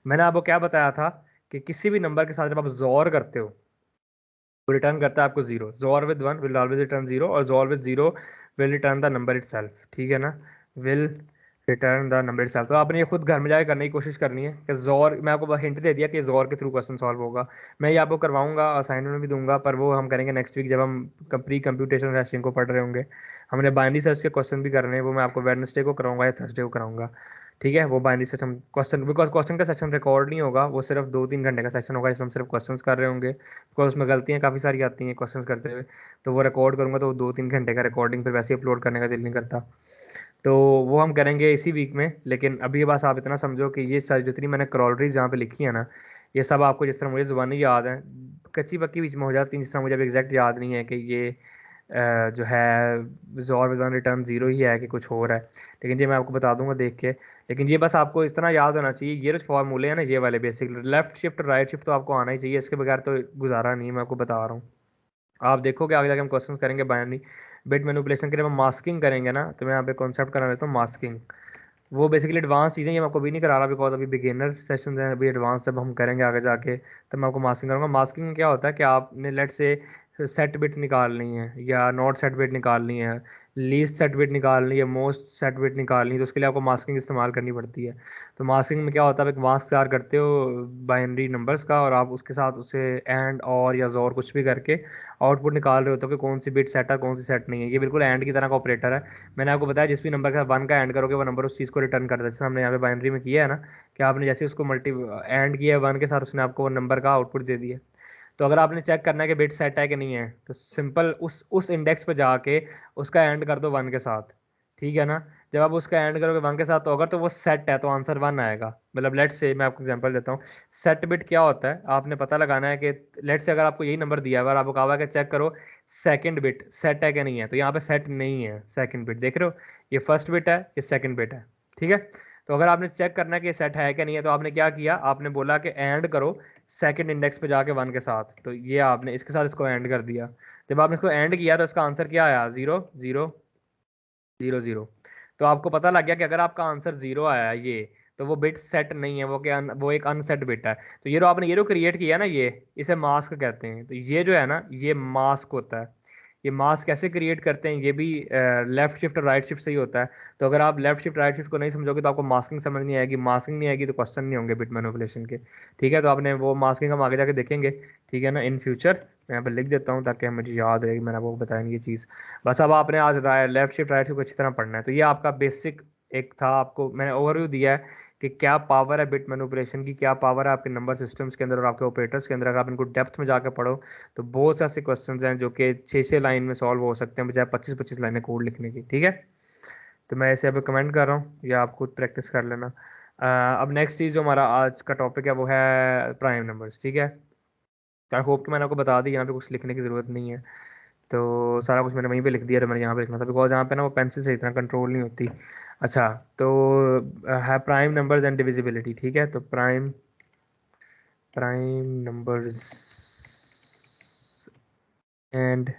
मैंने आपको क्या बताया था कि किसी भी नंबर के साथ जब आप जोर करते हो तो रिटर्न करता है आपको 0। जोर विद 1 विल ऑलवेज रिटर्न 0, और जोर with 0 will return the number itself, ठीक है ना, will return the number itself. तो आपने ये खुद घर में जाकर करने की कोशिश करनी है कि जोर, मैं आपको हिंट दे दिया कि जोर के थ्रू क्वेश्चन सॉल्व होगा। मैं ये आपको करवाऊंगा, असाइनमेंट में भी दूंगा, पर वो हम करेंगे नेक्स्ट वीक जब हम प्री कंप्यूटेशन हैशिंग को पढ़ रहे होंगे। हमने बाइनरी सर्च के क्वेश्चन भी करने हैं, वो मैं आपको वेडनेसडे को कराऊंगा या थर्सडे को कराऊंगा, ठीक है। वो binary section question, because question का सेक्शन रिकॉर्ड नहीं होगा, वो सिर्फ 2 3 घंटे का सेक्शन होगा जिसमें हम सिर्फ क्वेश्चंस कर रहे होंगे, बिकॉज उसमें गलतियाँ काफ़ी सारी आती हैं क्वेश्चंस करते हुए। तो वो रिकॉर्ड करूँगा तो 2 3 घंटे का रिकॉर्डिंग फिर वैसे ही अपलोड करने का दिल नहीं करता। तो वो हम करेंगे इसी वीक में। लेकिन अभी ये बस आप इतना समझो कि ये सारी जितनी मैंने क्रॉलरीज जहाँ पे लिखी है ना, ये सब आपको जिस तरह मुझे ज़ुबानी याद है, कच्ची पक्की बीच में हो जाती है, जिस तरह मुझे अभी एग्जैक्ट याद नहीं है कि ये जो है जोर विद 1 रिटर्न 0 ही है कि कुछ और है। लेकिन ये मैं आपको बता दूंगा देख के। लेकिन ये बस आपको इस तरह याद होना चाहिए, ये जो फॉर्मूले हैं ना ये वाले basic, left shift right shift तो आपको आना ही चाहिए, इसके बगैर तो गुजारा नहीं है, मैं आपको बता रहा हूँ। आप देखोगे आगे जाके हम क्वेश्चन करेंगे बाइनरी बिट मैनिपुलेशन के लिए। हम मास्किंग करेंगे ना, तो मैं यहाँ पे कॉन्सेप्ट करा देता हूँ मास्किंग। वो बेसिकली एडवांस चीज़ें ये मैं आपको अभी नहीं करा रहा, बिकॉज अभी बिगिनर सेशन है। अभी एडवांस जब हम करेंगे आगे जाके तब मैं आपको मास्किंग करूँगा। मास्किंग में क्या होता है कि आपने लेट से सेट बिट निकालनी है या नॉट सेट बिट निकालनी है, लीस्ट सेट बिट निकालनी है, मोस्ट सेट बिट निकालनी है, तो उसके लिए आपको मास्किंग इस्तेमाल करनी पड़ती है। तो मास्किंग में क्या होता है, आप एक मास्क तैयार करते हो बाइनरी नंबर्स का, और आप उसके साथ उसे एंड और या जोर कुछ भी करके आउटपुट निकाल रहे होते हो कि कौन सी बिट सेट है कौन सी सेट नहीं है। ये बिल्कुल एंड की तरह का ऑपरेटर है। मैंने आपको बताया जिस भी नंबर का 1 का एंड करोगे वो नंबर उस चीज़ को रिटर्न करता है, जैसे हमने यहाँ पे बाइनरी में किया है ना, कि आपने जैसे उसको मल्टी एंड किया है 1 के साथ, उसने आपको वो नंबर का आउटपुट दे दिया। तो अगर आपने चेक करना है कि बिट सेट है कि नहीं है, तो सिंपल उस इंडेक्स पे जाके उसका एंड कर दो 1 के साथ, ठीक है ना। जब आप उसका एंड करोगे 1 के साथ, तो अगर तो वो सेट है तो आंसर 1 आएगा। मतलब लेट से मैं आपको एग्जांपल देता हूँ। सेट बिट क्या होता है, आपने पता लगाना है कि लेट से अगर आपको यही नंबर दिया है, अगर आपको कहा हुआ है कि चेक करो सेकंड बिट सेट है कि नहीं है, तो यहाँ पे सेट नहीं है सेकंड बिट, देख रहे हो, ये फर्स्ट बिट है ये सेकंड बिट है, ठीक है। तो अगर आपने चेक करना है कि सेट है कि नहीं है, तो आपने क्या किया, आपने बोला कि एंड करो सेकंड इंडेक्स पे जाके 1 के साथ, तो ये आपने इसके साथ इसको एंड कर दिया। जब आपने इसको एंड किया तो इसका आंसर क्या आया, 0 0 0 0। तो आपको पता लग गया कि अगर आपका आंसर 0 आया ये, तो वो बिट सेट नहीं है, वो क्या, वो एक अनसेट बिट है। तो ये जो आपने ये जो क्रिएट किया ना, ये इसे मास्क कहते हैं। तो ये जो है ना, ये मास्क होता है। ये मास्क कैसे क्रिएट करते हैं, ये भी लेफ्ट शिफ्ट और राइट शिफ्ट से ही होता है। तो अगर आप लेफ्ट शिफ्ट राइट शिफ्ट को नहीं समझोगे तो आपको मास्किंग समझ नहीं आएगी, मास्किंग नहीं आएगी तो क्वेश्चन नहीं होंगे बिट मैनिपुलेशन के, ठीक है। तो आपने वो मास्किंग हम आगे जाके देखेंगे, ठीक है ना, इन फ्यूचर। मैं यहाँ पर लिख देता हूँ ताकि मुझे याद रहेगी, मैंने आपको बताया ये चीज़। बस अब आपने आज लेफ्ट शिफ्ट राइट शिफ्ट को अच्छी तरह पढ़ना है। तो ये आपका बेसिक एक था, आपको मैंने ओवरव्यू दिया है कि क्या पावर है बिट मैनिपुलेशन की, क्या पावर है आपके नंबर सिस्टम्स के अंदर और आपके ऑपरेटर्स के अंदर। अगर आप इनको डेप्थ में जाकर पढ़ो तो बहुत से ऐसे क्वेश्चंस हैं जो कि 6-6 लाइन में सॉल्व हो सकते हैं, बजाय 25-25 लाइनें कोड लिखने की, ठीक है। तो मैं इसे अभी कमेंट कर रहा हूँ, या आप खुद प्रैक्टिस कर लेना। अब नेक्स्ट चीज़ जो हमारा आज का टॉपिक है वो है प्राइम नंबर्स, ठीक है। तो आई होप कि मैंने आपको बता दी, यहाँ पे कुछ लिखने की ज़रूरत नहीं है। तो सारा कुछ मैंने वहीं पे लिख दिया, मैंने यहाँ पे लिखना था, बिकॉज यहाँ पे ना वो पेंसिल से इतना कंट्रोल नहीं होती। अच्छा, तो है प्राइम नंबर्स एंड डिविजिबिलिटी, ठीक है। तो prime prime numbers and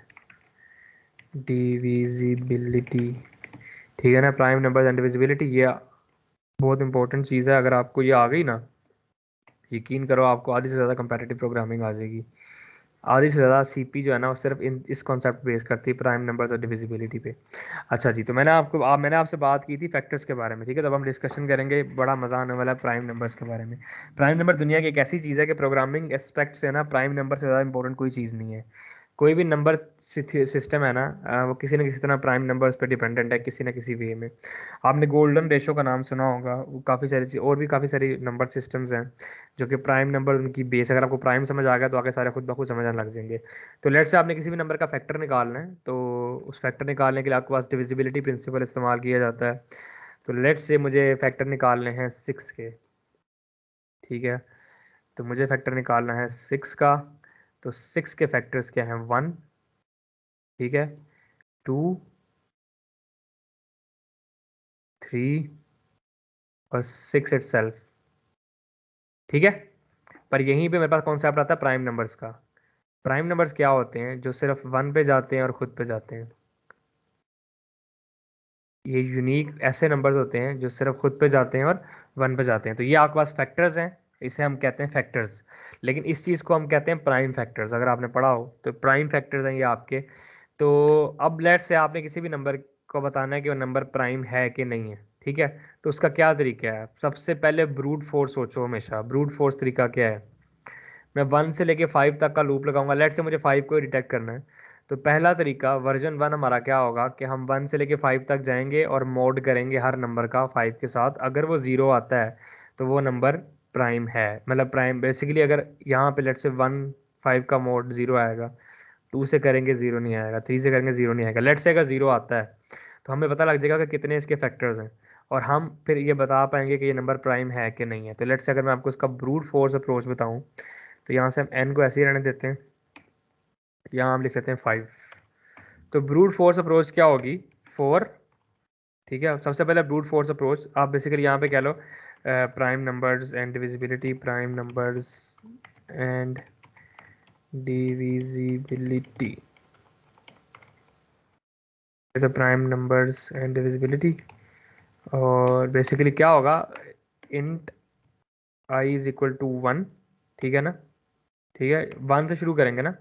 divisibility, ठीक है ना। प्राइम नंबर्स एंड डिविजिबिलिटी ये बहुत इंपॉर्टेंट चीज़ है। अगर आपको ये आ गई ना, यकीन करो आपको आधी से ज़्यादा कंपैरेटिव प्रोग्रामिंग आ जाएगी। आधी से ज़्यादा सीपी जो है ना, वो सिर्फ इस कॉन्सेप्ट बेस करती है, प्राइम नंबर्स और डिविजिबिलिटी पे। अच्छा जी, तो मैंने आपसे बात की थी फैक्टर्स के बारे में, ठीक है। तब हम डिस्कशन करेंगे, बड़ा मज़ा आने वाला है प्राइम नंबर्स के बारे में। प्राइम नंबर दुनिया की एक ऐसी चीज़ है कि प्रोग्रामिंग एस्पेक्ट से ना प्राइम नंबर से ज़्यादा इंपॉर्टेंट कोई चीज़ नहीं है। कोई भी नंबर सिस्टम है ना, वो किसी न किसी तरह प्राइम नंबर्स पे डिपेंडेंट है किसी न किसी वे में। आपने गोल्डन रेशो का नाम सुना होगा, वो काफ़ी सारी और भी काफ़ी सारी नंबर सिस्टम्स हैं जो कि प्राइम नंबर उनकी बेस, अगर आपको प्राइम समझ आ गया तो आगे सारे खुद ब खुद समझने लग जाएंगे। तो लेट से आपने किसी भी नंबर का फैक्टर निकालना है, तो उस फैक्टर निकालने के लिए आपके पास डिविजिबिलिटी प्रिंसिपल इस्तेमाल किया जाता है। तो लेट से मुझे फैक्टर निकालने हैं 6 के, ठीक है। तो मुझे फैक्टर निकालना है 6 का। तो 6 के फैक्टर्स क्या हैं, 1, ठीक है, 2, 3 और 6 इटसेल्फ, ठीक है। पर यहीं पे मेरे पास कॉन्सेप्ट आता है प्राइम नंबर्स का। प्राइम नंबर्स क्या होते हैं, जो सिर्फ 1 पे जाते हैं और खुद पे जाते हैं। ये यूनिक ऐसे नंबर्स होते हैं जो सिर्फ खुद पे जाते हैं और 1 पे जाते हैं। तो ये आपके पास फैक्टर्स हैं, इसे हम कहते हैं फैक्टर्स। लेकिन इस चीज़ को हम कहते हैं प्राइम फैक्टर्स, अगर आपने पढ़ा हो तो प्राइम फैक्टर्स हैं ये आपके। तो अब लेट से आपने किसी भी नंबर को बताना है कि वो नंबर प्राइम है कि नहीं है, ठीक है। तो उसका क्या तरीका है, सबसे पहले ब्रूट फोर्स सोचो हमेशा। ब्रूट फोर्स तरीका क्या है, मैं 1 से लेके 5 तक का लूप लगाऊंगा, लेट से मुझे 5 को डिटेक्ट करना है। तो पहला तरीका वर्जन 1 हमारा क्या होगा कि हम 1 से लेके 5 तक जाएंगे और मोड करेंगे हर नंबर का 5 के साथ। अगर वो 0 आता है तो वो नंबर प्राइम है, मतलब प्राइम बेसिकली। अगर यहाँ पे लेट से 1 5 का मोड 0 आएगा, 2 से करेंगे 0 नहीं आएगा, 3 से करेंगे 0 नहीं आएगा। लेट से अगर 0 आता है तो हमें पता लग जाएगा कि कितने इसके फैक्टर्स हैं, और हम फिर ये बता पाएंगे कि ये नंबर प्राइम है कि नहीं है। तो लेट से अगर मैं आपको इसका ब्रूट फोर्स अप्रोच बताऊं, तो यहाँ से हम n को ऐसे ही रहने देते हैं, यहाँ हम लिख सकते हैं 5। तो ब्रूट फोर्स अप्रोच क्या होगी, 4, ठीक है। सबसे पहले ब्रूट फोर्स अप्रोच आप बेसिकली यहाँ पे कह लो prime numbers and divisibility, prime numbers and divisibility, तो प्राइम नंबर्स एंड डिविजिबिलिटी। और बेसिकली क्या होगा, int I is equal to 1, ठीक है ना, ठीक है। 1 से शुरू करेंगे ना,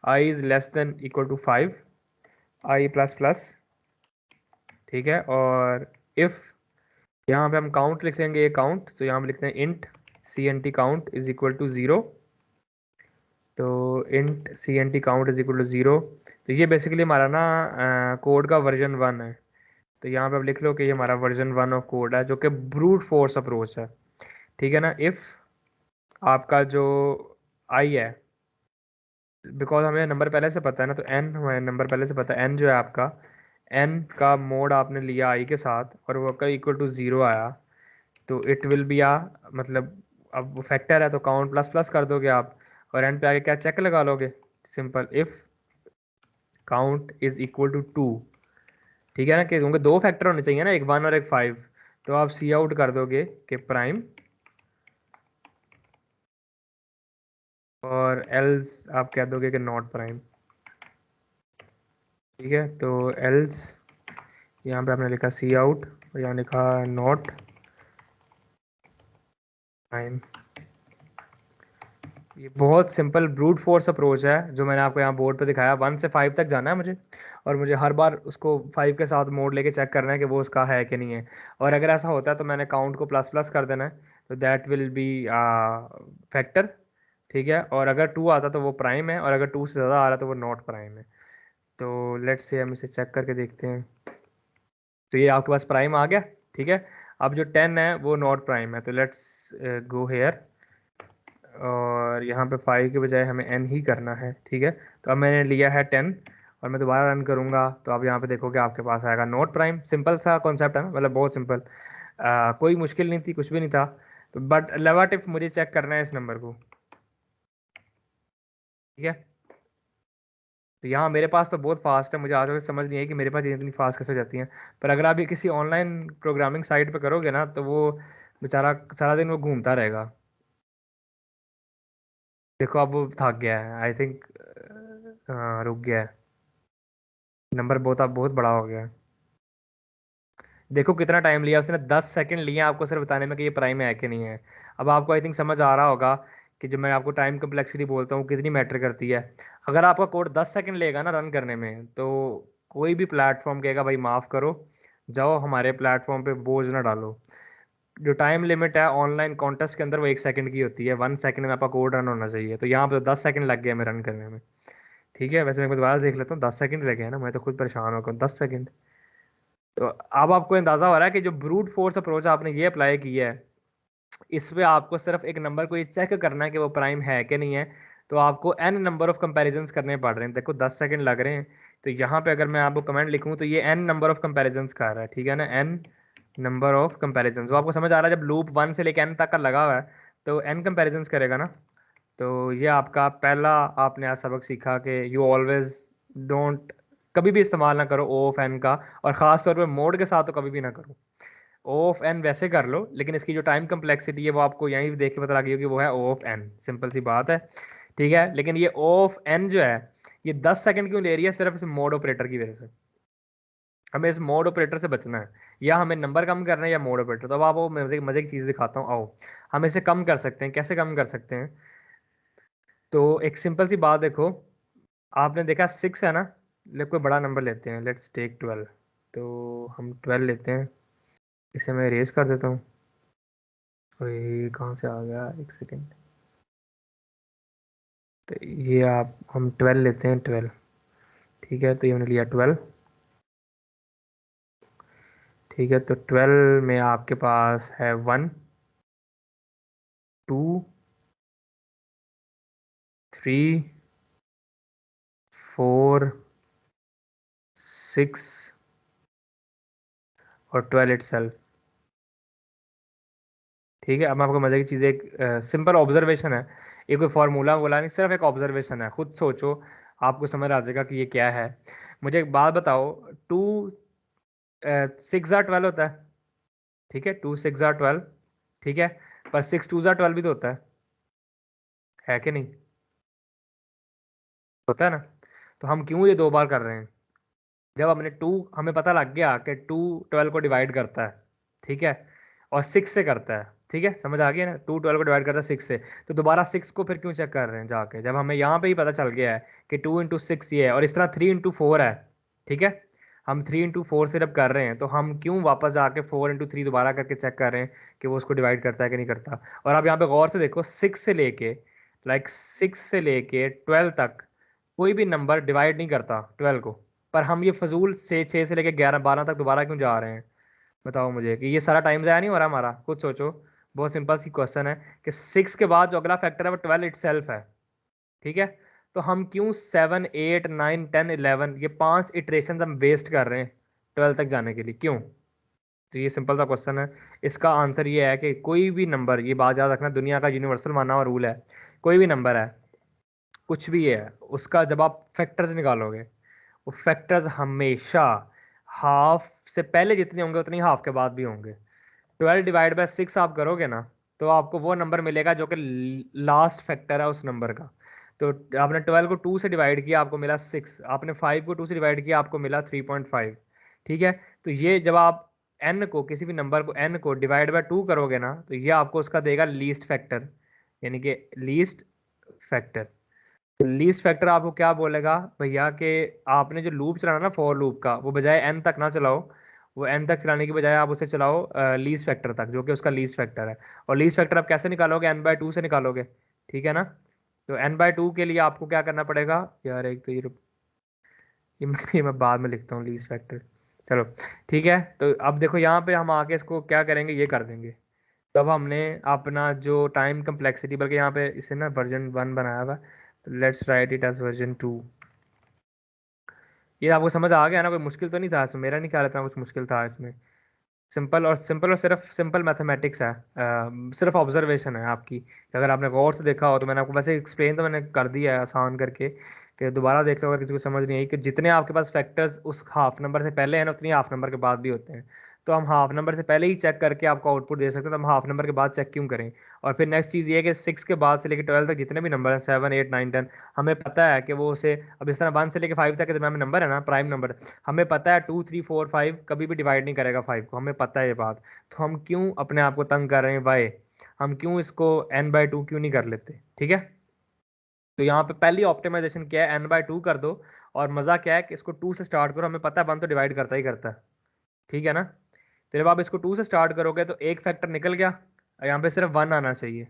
I is less than equal to 5, I plus plus ठीक है। और इफ़ यहाँ पे हम काउंट लिखेंगे, ये काउंट, तो यहाँ पे लिखते हैं int C N T count is equal to 0। तो int C N T count is equal to 0। तो ये बेसिकली हमारा ना कोड का वर्जन 1 है। तो यहाँ पे आप लिख लो कि ये हमारा वर्जन 1 ऑफ कोड है, जो कि ब्रूट फोर्स अप्रोच है। ठीक है ना। इफ़ आपका जो आई है, बिकॉज हमें नंबर पहले से पता है ना, तो एन हमें नंबर पहले से पता है। एन जो है आपका, एन का मोड आपने लिया आई के साथ और वो आपका इक्वल टू 0 आया, तो इट विल बी आ, मतलब अब वो फैक्टर है तो काउंट प्लस प्लस कर दोगे आप, और एन पे आगे क्या चेक लगा लोगे, simple if count is equal to 2। ठीक है ना, कि उनके दो फैक्टर होने चाहिए ना, एक 1 और एक 5। तो आप सी आउट कर दोगे कि प्राइम, और एल्स आप कह दोगे कि नॉट प्राइम। ठीक है, तो एल्स यहाँ पे आपने लिखा सी आउट और यहाँ लिखा नॉट प्राइम। ये बहुत सिंपल ब्रूट फोर्स अप्रोच है जो मैंने आपको यहाँ बोर्ड पे दिखाया। 1 से 5 तक जाना है मुझे, और मुझे हर बार उसको 5 के साथ मोड लेके चेक करना है कि वो उसका है कि नहीं है। और अगर ऐसा होता है तो मैंने काउंट को प्लस प्लस कर देना है, तो दैट विल बी फैक्टर। ठीक है, और अगर 2 आता तो वो प्राइम है, और अगर 2 से ज़्यादा आ रहा तो वो नॉट प्राइम है। तो लेट्स से हम इसे चेक करके देखते हैं। तो ये आपके पास प्राइम आ गया। ठीक है, अब जो 10 है वो नॉट प्राइम है, तो लेट्स गो हेयर, और यहाँ पे 5 के बजाय हमें n ही करना है। ठीक है, तो अब मैंने लिया है 10, और मैं दोबारा रन करूँगा तो आप यहाँ पे देखोगे आपके पास आएगा नोट प्राइम। सिंपल सा कॉन्सेप्ट है ना, मतलब बहुत सिंपल, कोई मुश्किल नहीं थी, कुछ भी नहीं था। तो बट लेवट इफ मुझे चेक करना है इस नंबर को। ठीक है, तो यहाँ मेरे पास तो बहुत फास्ट है, मुझे आज तक समझ नहीं है कि मेरे पास ये इतनी फास्ट कैसे हो जाती हैं। पर अगर आप ये किसी ऑनलाइन प्रोग्रामिंग साइट पे करोगे ना, तो वो बेचारा सारा दिन वो घूमता रहेगा। देखो अब वो थक गया है आई थिंक, हाँ रुक गया है। नंबर बहुत अब बहुत बड़ा हो गया है। देखो कितना टाइम लिया उसने, 10 सेकंड लिए आपको सिर्फ बताने में कि ये प्राइम है कि नहीं है। अब आपको आई थिंक समझ आ रहा होगा कि जब मैं आपको टाइम कम्प्लेक्सिटी बोलता हूँ कितनी मैटर करती है। अगर आपका कोड 10 सेकंड लेगा ना रन करने में, तो कोई भी प्लेटफॉर्म कहेगा भाई माफ़ करो, जाओ हमारे प्लेटफॉर्म पे बोझ ना डालो। जो टाइम लिमिट है ऑनलाइन कॉन्टेस्ट के अंदर वो 1 सेकंड की होती है, 1 सेकंड में आपका कोड रन होना चाहिए। तो यहाँ पे तो 10 सेकंड लग गया हमें रन करने में। ठीक है, वैसे मैं एक बार दोबारा देख लेता हूँ, 10 सेकंड लगे हैं ना, मैं तो खुद परेशान हो गया 10 सेकंड। तो अब आपको अंदाजा हो रहा है कि जो ब्रूट फोर्स अप्रोच आपने ये अप्लाई किया है, इसमें आपको सिर्फ एक नंबर को ये चेक करना है कि वो प्राइम है कि नहीं है। तो आपको एन नंबर ऑफ कंपैरिजंस करने पड़ रहे हैं। देखो 10 सेकंड लग रहे हैं, तो यहाँ पे अगर मैं आपको कमेंट लिखूँ तो ये एन नंबर ऑफ कंपैरिजंस कर रहा है। ठीक है ना, एन नंबर ऑफ कंपैरिजंस। वो आपको समझ आ रहा है, जब लूप 1 से लेकर एन तक का लगा हुआ है तो एन कंपैरिजंस करेगा ना। तो ये आपका पहला, आपने आज सबक सीखा कि यू ऑलवेज डोंट, कभी भी इस्तेमाल ना करो ओ ऑफ एन का, और ख़ास तौर पे मोड के साथ तो कभी भी ना करो। ओ ऑफ एन वैसे कर लो, लेकिन इसकी जो टाइम कम्प्लेक्सिटी है वो आपको यहीं देख के पता लगी होगी, वो है ओ ऑफ एन, सिंपल सी बात है। ठीक है, लेकिन ये ओ ऑफ एन जो है, ये 10 सेकंड क्यों ले रही है, सिर्फ इस मोड ऑपरेटर की वजह से। हमें इस मोड ऑपरेटर से बचना है, या हमें नंबर कम करना है या मोड ऑपरेटर। तो अब आपको मजे मजे की चीज़ दिखाता हूँ, आओ हम इसे कम कर सकते हैं। कैसे कम कर सकते हैं, तो एक सिंपल सी बात देखो, आपने देखा 6 है ना, ले कोई बड़ा नंबर लेते हैं, लेट्स टेक 12। तो हम 12 लेते हैं, इसे मैं इरेज कर देता हूँ। ओए कहाँ से आ गया, एक सेकेंड। तो ये आप, हम 12 लेते हैं, 12। ठीक है, तो ये हमने लिया 12। ठीक है, तो 12 में आपके पास है 1, 2, 3, 4, 6 और 12 इटसेल्फ। ठीक है, अब मैं आपको मजे की चीज़, एक सिंपल ऑब्जर्वेशन है, ये कोई फार्मूला बोला नहीं, सिर्फ एक ऑब्जर्वेशन है, खुद सोचो, आपको समझ आ जाएगा कि ये क्या है। मुझे एक बात बताओ, 2 6 ज़ा 12 होता है। ठीक है, 2 6 ज़ा 12। ठीक है, पर 6 2 ज़ा 12 भी तो होता है कि नहीं, होता है ना। तो हम क्यों ये 2 बार कर रहे हैं, जब हमने टू, हमें पता लग गया कि 2 12 को डिवाइड करता है। ठीक है, और 6 से करता है। ठीक है, समझ आ गया ना, 2 12 को डिवाइड करता है 6 से। तो दोबारा 6 को फिर क्यों चेक कर रहे हैं जाके, जब हमें यहाँ पे ही पता चल गया है कि 2 इंटू 6 ये है, और इस तरह 3 इंटू 4 है। ठीक है, हम 3 into 4 से जब कर रहे हैं तो हम क्यों वापस जाके 4 into 3 दोबारा करके चेक कर रहे हैं कि वो उसको डिवाइड करता है कि नहीं करता। और आप यहाँ पे गौर से देखो 6 से लेके 12 तक कोई भी नंबर डिवाइड नहीं करता 12 को। पर हम ये फजूल से 6 से लेके 11 12 तक दोबारा क्यों जा रहे हैं। बताओ मुझे कि ये सारा टाइम ज़ाया नहीं हो रहा हमारा। खुद सोचो। बहुत सिंपल सी क्वेश्चन है कि 6 के बाद जो अगला फैक्टर है वो 12 इटसेल्फ है। ठीक है। तो हम क्यों 7 8 9 10 11 ये 5 इटरेशन हम वेस्ट कर रहे हैं 12 तक जाने के लिए, क्यों। तो ये सिंपल सा क्वेश्चन है। इसका आंसर ये है कि कोई भी नंबर, ये बात याद रखना, दुनिया का यूनिवर्सल माना हुआ रूल है, कोई भी नंबर है, कुछ भी है, उसका जब आप फैक्टर्स निकालोगे, वो फैक्टर्स हमेशा हाफ से पहले जितने होंगे उतनी हाफ के बाद भी होंगे। 12 डिवाइड बाय 6 आप करोगे ना, तो आपको वो नंबर मिलेगा जो कि लास्ट फैक्टर है उस नंबर का। तो आपने 12 को 2 से डिवाइड किया, आपको मिला 6। आपने 5 को 2 से डिवाइड किया, आपको मिला 3.5। ठीक है। तो ये जब आप एन को, किसी भी नंबर को एन को डिवाइड बाय 2 करोगे ना, तो ये आपको उसका देगा लीस्ट फैक्टर, यानी कि लीस्ट फैक्टर। लीस्ट फैक्टर आपको क्या बोलेगा भैया कि आपने जो लूप चलाना ना फॉर लूप का, वो बजाय एन तक ना चलाओ, वो एन तक चलाने की बजाय आप उसे चलाओ लीस्ट फैक्टर तक, जो कि उसका लीस्ट फैक्टर है। और लीस्ट फैक्टर आप कैसे निकालोगे, n/2 से निकालोगे। ठीक है ना। तो n/2 के लिए आपको क्या करना पड़ेगा यार, एक तो ये मैं बाद में लिखता हूँ लीस्ट फैक्टर। चलो ठीक है। तो अब देखो यहाँ पे हम आके इसको क्या करेंगे, ये कर देंगे। तब हमने अपना जो टाइम कम्प्लेक्सिटी, बल्कि यहाँ पे इसे ना वर्जन 1 बनाया हुआ, तो let's write it as version 2। ये आपको समझ आ गया ना, कोई मुश्किल तो नहीं था इसमें, मेरा नहीं ख्याल इतना कुछ मुश्किल था इसमें। सिंपल और सिर्फ सिंपल मैथमेटिक्स है। सिर्फ ऑब्जर्वेशन है आपकी, कि अगर आपने गौर से देखा हो तो मैंने आपको वैसे एक्सप्लेन तो मैंने कर दिया है आसान करके, कि दोबारा देख लो अगर किसी को समझ नहीं आई, कि जितने आपके पास फैक्टर्स उस हाफ नंबर से पहले हैं ना, उतनी हाफ नंबर के बाद भी होते हैं। तो हम हाफ नंबर से पहले ही चेक करके आपको आउटपुट दे सकते हैं, तो हम हाफ नंबर के बाद चेक क्यों करें। और फिर नेक्स्ट चीज़ ये है कि 6 के बाद से लेकर 12 तक जितने भी नंबर हैं, 7 8 9 10, हमें पता है कि वो उसे, अब इस तरह 1 से लेकर 5 तक के दरम्यान में नंबर है ना, प्राइम नंबर, हमें पता है 2 3 4 5 कभी भी डिवाइड नहीं करेगा 5 को, हमें पता है ये बात। तो हम क्यों अपने आप को तंग कर रहे हैं वाई, हम क्यों इसको n/2 क्यों नहीं कर लेते। ठीक है। तो यहाँ पे पहली ऑप्टिमाइजेशन क्या है, n/2 कर दो। और मज़ा क्या है कि इसको 2 से स्टार्ट करो, हमें पता है 1 तो डिवाइड करता ही करता है। ठीक है ना। तो जब आप इसको 2 से स्टार्ट करोगे तो एक फैक्टर निकल गया, यहाँ पे सिर्फ 1 आना चाहिए।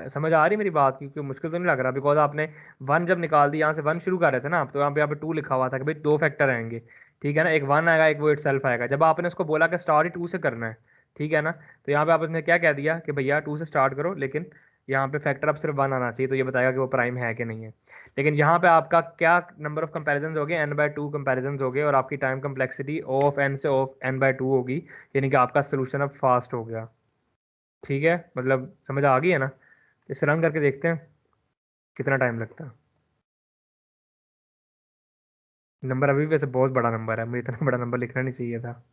समझ आ रही मेरी बात, क्योंकि मुश्किल तो नहीं लग रहा, बिकॉज आपने 1 जब निकाल दी, यहाँ से 1 शुरू कर रहे थे ना आप, तो यहाँ पे 2 लिखा हुआ था कि भाई 2 फैक्टर आएंगे। ठीक है ना, एक 1 आएगा, एक वो इट सेल्फ आएगा। जब आपने उसको बोला कि स्टार्ट ही 2 से करना है, ठीक है ना, तो यहाँ पे आपने क्या कह दिया कि भैया 2 से स्टार्ट करो, लेकिन यहाँ पे फैक्टर अब सिर्फ 1 आना चाहिए, तो ये बताएगा कि वो प्राइम है कि नहीं है। लेकिन यहाँ पे आपका क्या नंबर ऑफ कंपेरिजन हो गए, n/2 कंपेरिजन हो गए, और आपकी time complexity O of n से O ऑफ n/2 होगी, यानी कि आपका सोल्यूशन अब फास्ट हो गया। ठीक है, मतलब समझ आ गई है ना। इसे रन करके देखते हैं कितना टाइम लगता है। नंबर अभी भी वैसे बहुत बड़ा नंबर है, मुझे इतना बड़ा नंबर लिखना नहीं चाहिए था।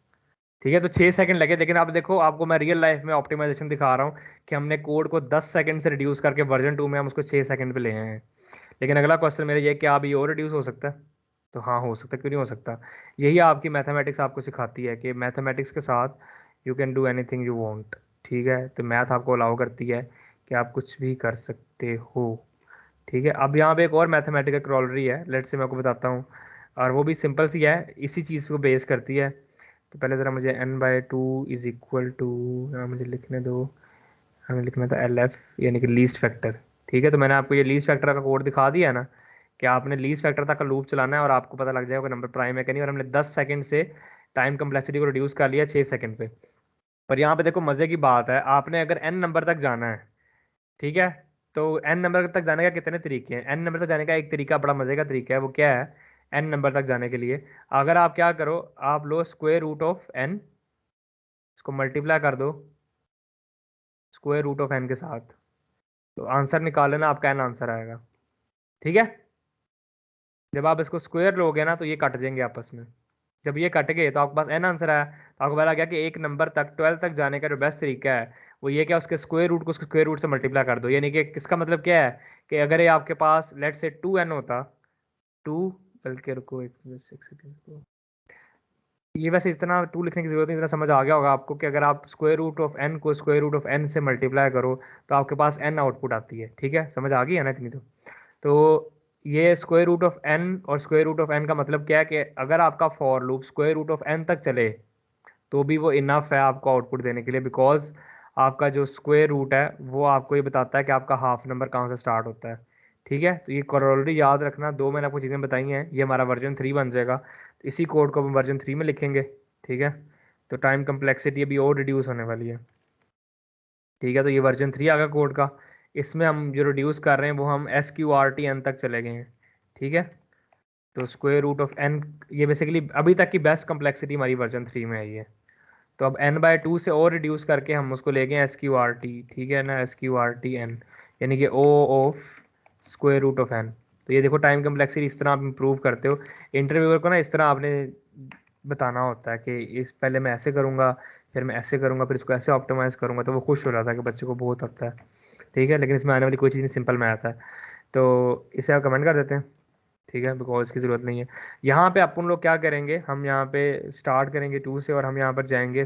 ठीक है। तो 6 सेकंड लगे, लेकिन आप देखो, आपको मैं रियल लाइफ में ऑप्टिमाइजेशन दिखा रहा हूँ कि हमने कोड को 10 सेकंड से रिड्यूस करके वर्जन 2 में हम उसको 6 सेकंड पे ले आए हैं। लेकिन अगला क्वेश्चन मेरा ये, क्या अभी और रिड्यूस हो सकता है। तो हाँ हो सकता है, क्यों नहीं हो सकता। यही आपकी मैथमेटिक्स आपको सिखाती है कि मैथमेटिक्स के साथ you can do anything you want. ठीक है। तो मैथ आपको अलाउ करती है कि आप कुछ भी कर सकते हो। ठीक है। अब यहाँ पे एक और मैथमेटिकल क्रॉलरी है, लेट्स से मैं आपको बताता हूँ, और वो भी सिंपल सी है, इसी चीज़ को बेस करती है। तो पहले ज़रा मुझे n/2 इज इक्वल टू, यहाँ मुझे लिखने दो, हमें लिखना था LF, यानी कि लीस्ट फैक्टर। ठीक है। तो मैंने आपको ये लीस्ट फैक्टर का कोड दिखा दिया है ना, कि आपने लीस्ट फैक्टर तक का लूप चलाना है और आपको पता लग जाएगा कि नंबर प्राइम है कि नहीं। और हमने 10 सेकंड से टाइम कम्प्लेक्सिटी को रिड्यूस कर लिया 6 सेकंड पे। पर यहाँ पे देखो मज़े की बात है, आपने अगर n नंबर तक जाना है, ठीक है, तो n नंबर तक जाने का कितने तरीके हैं। n नंबर तक जाने का एक तरीका बड़ा मजे का तरीका है, वो क्या है, n नंबर तक जाने के लिए अगर आप क्या करो, आप लो स्क्वायर रूट ऑफ n, इसको मल्टीप्लाई कर दो स्क्वायर रूट ऑफ n के साथ, तो आंसर निकाल लेना, आपका n आंसर आएगा। ठीक है। जब आप इसको स्क्वायर लोगे ना, तो ये कट जाएंगे आपस में। जब ये कट गए तो आपके पास n आंसर आया। तो आपको पता गया कि एक नंबर तक 12 तक जाने का जो बेस्ट तरीका है, वो ये क्या, उसके स्क्वायर रूट को उसके स्क्वायर रूट से मल्टीप्लाई कर दो। यानी कि किसका मतलब क्या है, कि अगर ये आपके पास लेट से 2n होता, 2, बल्कि रुको एक 6 सेकेंड को, ये वैसे इतना 2 लिखने की जरूरत नहीं, इतना समझ आ गया होगा आपको कि अगर आप स्क्वायर रूट ऑफ n को स्क्वायर रूट ऑफ n से मल्टीप्लाई करो, तो आपके पास n आउटपुट आती है। ठीक है, समझ आ गई है ना इतनी तो। ये स्क्वायर रूट ऑफ एन और स्क्वायर रूट ऑफ एन का मतलब क्या है कि अगर आपका for loop square root of N तक चले तो भी वो इनफ है आपको आउटपुट देने के लिए, बिकॉज आपका जो स्क्वायर रूट है वो आपको ये बताता है कि आपका हाफ नंबर कहाँ से स्टार्ट होता है। ठीक है, तो ये करोलरी याद रखना, दो मैंने आपको चीज़ें बताई हैं, ये हमारा वर्जन 3 बन जाएगा, तो इसी कोड को हम वर्जन 3 में लिखेंगे। ठीक है, तो टाइम कम्प्लेक्सिटी अभी और रिड्यूस होने वाली है। ठीक है, तो ये वर्जन 3 आ गया कोड का, इसमें हम जो रिड्यूस कर रहे हैं वो हम SQRT n तक चले गए हैं। ठीक है, तो स्क्वायर रूट ऑफ एन, ये बेसिकली अभी तक की बेस्ट कम्प्लेक्सिटी हमारी वर्जन 3 में आई है। तो अब n/2 से और रिड्यूस करके हम उसको ले गए SQRT। ठीक है ना, SQRT n, यानी कि O of square root of n। तो ये देखो टाइम कम्प्लेक्सिटी इस तरह आप इम्प्रूव करते हो। इंटरव्यूअर को ना इस तरह आपने बताना होता है कि इस पहले मैं ऐसे करूँगा, फिर मैं ऐसे करूँगा, फिर इसको ऐसे ऑप्टिमाइज़ करूँगा, तो वो खुश हो जाता है कि बच्चे को बहुत आता है। ठीक है, लेकिन इसमें आने वाली कोई चीज़ नहीं, सिंपल मैथ है। तो इसे आप कमेंट कर देते हैं। ठीक है, बिकॉज की ज़रूरत नहीं है। यहाँ पे अपन लोग क्या करेंगे, हम यहाँ पे स्टार्ट करेंगे 2 से और हम यहाँ पर जाएंगे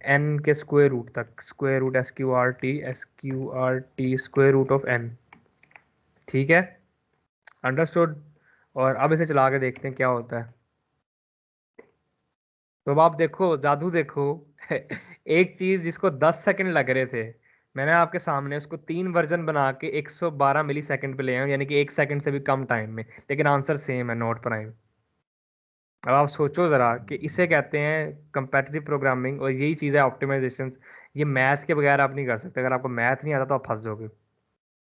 n के स्क्वायर रूट तक, square root SQRT square root of n। ठीक है, अंडरस्टूड। और अब इसे चला के देखते हैं क्या होता है। तो अब आप देखो, जादू देखो एक चीज़ जिसको 10 सेकंड लग रहे थे, मैंने आपके सामने उसको 3 वर्जन बना के 112 मिली सेकंड पे ले आया हूं, यानी कि 1 सेकंड से भी कम टाइम में, लेकिन आंसर सेम है, नॉट प्राइम। अब आप सोचो ज़रा कि इसे कहते हैं कंपेटिटिव प्रोग्रामिंग, और यही चीज़ है ऑप्टिमाइजेशन। ये मैथ के बगैर आप नहीं कर सकते, अगर आपको मैथ नहीं आता तो आप फंस जाओगे।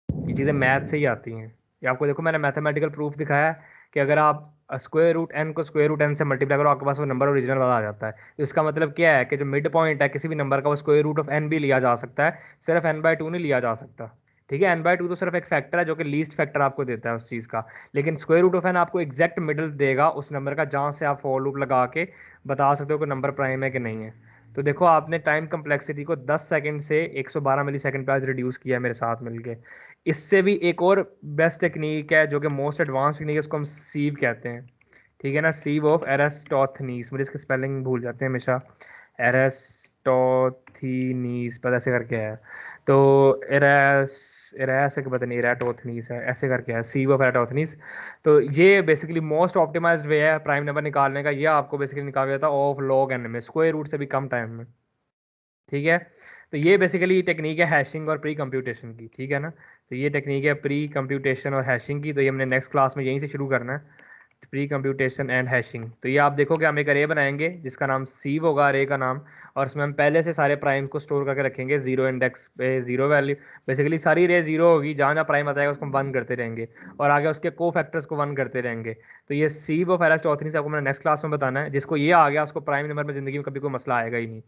ये चीज़ें मैथ से ही आती हैं। ये आपको देखो मैंने मैथमेटिकल प्रूफ दिखाया है कि अगर आप स्क्वायर रूट एन को स्क्वायर रूट एन से मल्टीप्लाई करो, आपके पास वो नंबर ओरिजिनल वाला आ जाता है। तो इसका मतलब क्या है कि जो मिड पॉइंट है किसी भी नंबर का वो स्क्वायर रूट ऑफ एन भी लिया जा सकता है, सिर्फ n/2 नहीं लिया जा सकता। ठीक है, n/2 तो सिर्फ एक फैक्टर है जो कि लीस्ट फैक्टर आपको देता है उस चीज़ का, लेकिन स्क्वायर रूट ऑफ एन आपको एग्जैक्ट मिडल देगा उस नंबर का, जहाँ से आप फॉर लूप लगा के बता सकते हो कि नंबर प्राइम है कि नहीं है। तो देखो आपने टाइम कम्प्लेक्सिटी को 10 सेकंड से 112 मिली सेकंड पे आज रिड्यूस किया है मेरे साथ मिलके। इससे भी एक और बेस्ट टेक्निक है जो कि मोस्ट एडवांस टेक्निक है, उसको हम सीव कहते हैं। ठीक है ना, सीव ऑफ एरेस्टोथनीस, मुझे इसके स्पेलिंग भूल जाते हैं हमेशा। एरेस्टोथीनीस पर ऐसे करके है, तो एरेस के पता नहीं, एराटोथनीस है, ऐसे करके है, सीव ऑफ एराटोथनीस। तो ये बेसिकली मोस्ट ऑप्टिमाइज्ड वे है प्राइम नंबर निकालने का, ये आपको बेसिकली निकाल देता है ऑफ लॉग एन में, स्क्वायर रूट से भी कम टाइम में। ठीक है, तो ये बेसिकली टेक्निक है हैशिंग और प्री कंप्यूटेशन की। ठीक है ना, तो ये टेक्निक है प्री कंप्यूटेशन और हैशिंग की, तो ये हमने नेक्स्ट क्लास में यहीं से शुरू करना है, प्री कंप्यूटेशन एंड हैशिंग। तो ये आप देखोगे हम एक अरे बनाएंगे जिसका नाम सीव होगा, अरे का नाम, और उसमें हम पहले से सारे प्राइम को स्टोर करके रखेंगे, जीरो इंडेक्स पे, जीरो वैल्यू, बेसिकली सारी रे जीरो होगी, जहाँ जहाँ प्राइम आता है उसको हम वन करते रहेंगे, और आगे उसके को फैक्टर्स को वन करते रहेंगे। तो ये सीव ऑफ एरिस्टोथनीस आपको मैंने नेक्स्ट क्लास में बताना है, जिसको ये आ गया उसको प्राइम नंबर में ज़िंदगी में कभी कोई मसला आएगा ही नहीं।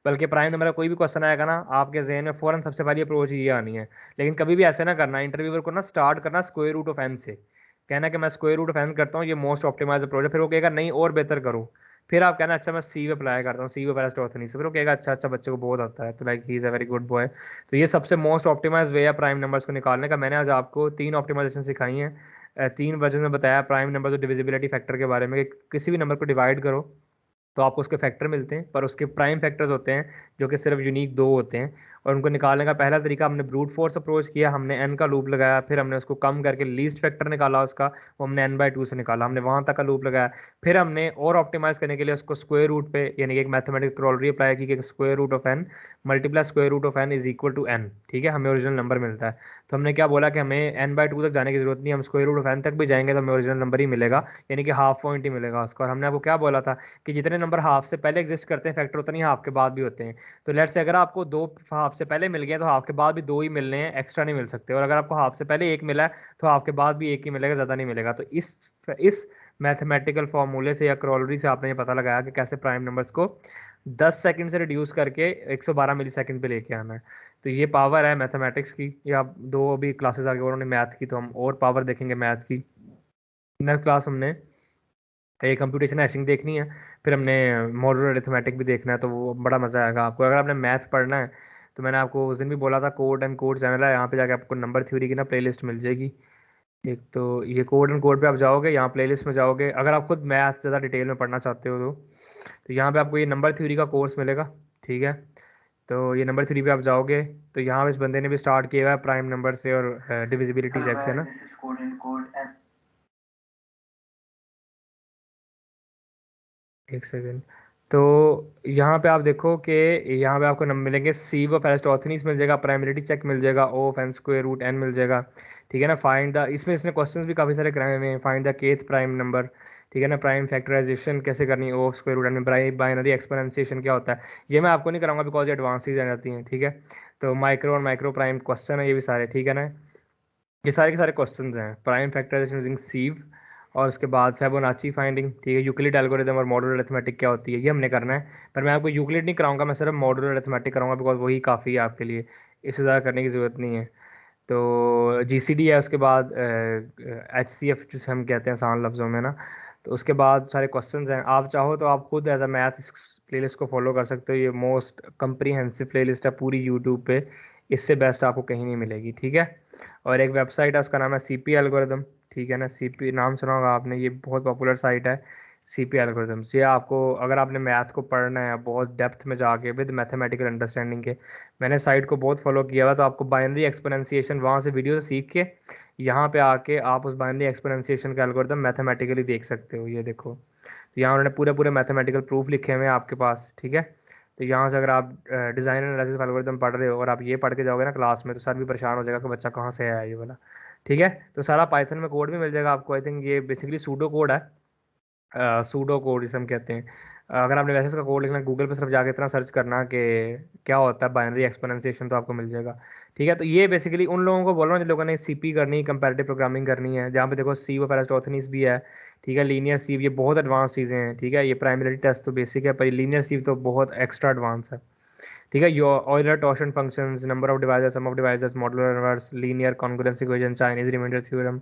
बल्कि प्राइम नंबर का कोई भी क्वेश्चन आएगा ना, आपके जहन में फ़ौरन सबसे पहली अप्रोच ये आनी है। लेकिन कभी भी ऐसे ना करना, इंटरव्यूअर को ना स्टार्ट करना स्क्वायर रूट ऑफ एन से, कहना कि मैं स्क्वायर रूट ऑफ एन करता हूँ, ये मोस्ट ऑप्टिमाइज अप्रोच है, फिर वो कहेगा नहीं और बेहतर करो, फिर आप कहना अच्छा मैं सी अप्लाई करता हूँ, सी एरिस्टोथनीस से, फिर वो कहेगा अच्छा अच्छा बच्चे को बहुत आता है, तो like he is a very good boy. तो ये सबसे मोस्ट ऑप्टिमाइज वे है प्राइम नंबर्स को निकालने का। मैंने आज आपको 3 ऑप्टिमाइजेशन सिखाई हैं, 3 वर्जन में बताया प्राइम नंबर और डिविजिबिलिटी फैक्टर के बारे में, कि किसी भी नंबर को डिवाइड करो तो आपको उसके फैक्टर मिलते हैं, पर उसके प्राइम फैक्टर्स होते हैं जो कि सिर्फ यूनिक 2 होते हैं। और उनको निकालने का पहला तरीका हमने ब्रूट फोर्स अप्रोच किया, हमने एन का लूप लगाया, फिर हमने उसको कम करके लीस्ट फैक्टर निकाला उसका, वो हमने n/2 से निकाला, हमने वहाँ तक का लूप लगाया। फिर हमने और ऑप्टिमाइज करने के लिए उसको स्क्वायर रूट पे, यानी कि एक मैथमेटिकल क्रॉलरी अप्लाई की कि square root of N multiply square root of N is equal to N. ठीक है, हमें ओरिजिनल नंबर मिलता है। तो हमने क्या बोला कि हमें n/2 तक जाने की जरूरत नहीं, हम स्क्वायर रूट ऑफ एन तक भी जाएंगे तो हमें ओरिजिनल नंबर ही मिलेगा, यानी कि हाफ पॉइंट ही मिलेगा उसका। और हमने आपको क्या बोला था कि जितने नंबर हाफ से पहले एग्जिस्ट करते हैं फैक्टर, उतने ही हाफ के बाद भी होते हैं। तो लेट्स से अगर आपको 2 हाफ से पहले मिल गए तो हाफ के बाद भी 2 ही मिलने हैं, एक्स्ट्रा नहीं मिल सकते। और अगर आपको हाफ से पहले 1 मिला है तो हाफ के बाद भी 1 ही मिलेगा, ज़्यादा नहीं मिलेगा। तो इस मैथमेटिकल फॉर्मूले से या क्रॉलरी से आपने ये पता लगाया कि कैसे प्राइम नंबर्स को 10 सेकंड से रिड्यूस करके 112 मिली सेकंड पे लेके आना है। तो ये पावर है मैथमेटिक्स की। या दो अभी क्लासेस आगे उन्होंने मैथ की, तो हम और पावर देखेंगे मैथ की। नेक्स्ट क्लास हमने एक कंप्यूटेशन हैशिंग देखनी है, फिर हमने मॉडल अरिथमेटिक भी देखना है, तो वो बड़ा मज़ा आएगा आपको। अगर आपने मैथ पढ़ना है तो मैंने आपको उस दिन भी बोला था, कोड एंड कोड चैनल है, यहाँ पे जाके आपको नंबर थ्योरी की ना प्लेलिस्ट मिल जाएगी। एक तो ये कोड एंड कोड पे आप जाओगे, यहाँ प्लेलिस्ट में जाओगे, अगर आप खुद मैथ ज़्यादा डिटेल में पढ़ना चाहते हो तो यहाँ पे आपको ये नंबर थ्योरी का कोर्स मिलेगा। ठीक है, तो ये नंबर 3 पे आप जाओगे तो यहाँ पे इस बंदे ने भी स्टार्ट किया हुआ है प्राइम नंबर से और डिविजिबिलिटी चेक से ना। एक सेकेंड। तो यहाँ पे आप देखो कि यहाँ पे आपको नंबर मिलेंगे, सी ऑफ एरिस्टोथनीस मिल जाएगा, प्राइमरिटी चेक मिल जाएगा, O of N square root N मिल जाएगा। ठीक है ना। फाइंड द, इसमें इसने क्वेश्चंस भी काफ़ी सारे कराए हुए हैं। Find the kth prime number, ठीक है ना। प्राइम फैक्टराइजेशन कैसे करनी है, ओ ऑफ स्क्वायर रूट एन में। बाइनरी एक्सपोनेंशिएशन क्या होता है, ये मैं आपको नहीं कराऊंगा बिकॉज ये एडवांस चीज़ आ जाती हैं। ठीक है। तो माइक्रो और माइक्रो प्राइम क्वेश्चन है ये भी सारे, ठीक है ना। ये सारे के सारे क्वेश्चंस हैं। प्राइम फैक्टराइजेशन यूजिंग सीव, और उसके बाद फिबोनाची फाइंडिंग, ठीक है। यूक्लिड एल्गोरिथम और मॉडुलर अरिथमेटिक क्या होती है ये हमने करना है। पर मैं आपको यूक्लिड नहीं कराऊंगा, मैं सिर्फ मॉडुलर अरिथमेटिक कराऊंगा बिकॉज वही काफ़ी है आपके लिए, इससे ज़्यादा करने की ज़रूरत नहीं है। तो जीसीडी है, उसके बाद एचसीएफ जिसे हम कहते हैं आसान लफ्ज़ों में ना। तो उसके बाद सारे क्वेश्चंस हैं। आप चाहो तो आप खुद एज अ मैथ इस प्लेलिस्ट को फॉलो कर सकते हो। ये मोस्ट कम्प्रीहेंसिव प्लेलिस्ट है पूरी यूट्यूब पे, इससे बेस्ट आपको कहीं नहीं मिलेगी। ठीक है। और एक वेबसाइट है उसका नाम है सीपी एल्गोरिदम, ठीक है ना। सीपी नाम सुना होगा आपने, ये बहुत पॉपुलर साइट है सीपी एल्गोरिदम्स। ये आपको अगर आपने मैथ को पढ़ना है बहुत डेप्थ में जाके विद मैथमेटिकल अंडरस्टैंडिंग के, मैंने साइट को बहुत फॉलो किया हुआ। तो आपको बाइनरी एक्सपोनेंशिएशन वहाँ से वीडियो से सीख के यहाँ पे आके आप उस बाइनरी एक्सपोनेंशिएशन का एल्गोरिदम मैथमेटिकली देख सकते हो। ये देखो, तो यहाँ उन्होंने पूरे पूरे मैथमेटिकल प्रूफ लिखे हुए हैं आपके पास। ठीक है। तो यहाँ से अगर आप डिज़ाइन एनालिसिस एल्गोरिदम पढ़ रहे हो और आप ये पढ़ के जाओगे ना क्लास में, तो सर भी परेशान हो जाएगा कि बच्चा कहाँ से आया है ये वाला। ठीक है। तो सारा पाइथन में कोड भी मिल जाएगा आपको। आई थिंक ये बेसिकली सूडो कोड है, सूडो कोड जिसे हम कहते हैं। अगर आपने वैसे इसका कोड लिखना गूगल पर सिर्फ जाके इतना सर्च करना कि क्या होता है बाइनरी एक्सपोनेंशिएशन, तो आपको मिल जाएगा। ठीक है। तो ये बेसिकली उन लोगों को बोल रहा हूँ जिन लोगों ने सीपी करनी, कंपैरेटिव प्रोग्रामिंग करनी है, जहाँ पे देखो सी ऑफ एरिस्टोथनीस भी है। ठीक है। लीनियर सीव, ये बहुत एडवांस चीज़ें हैं। ठीक है। ये प्राइमरी टेस्ट तो बेसिक है, पर लीनियर सीव तो बहुत एक्स्ट्रा एडवांस है। ठीक है। योर ऑयलर टॉर्शन functions, number of divisors, sum of divisors, modular inverse, linear congruence equation, Chinese remainder theorem,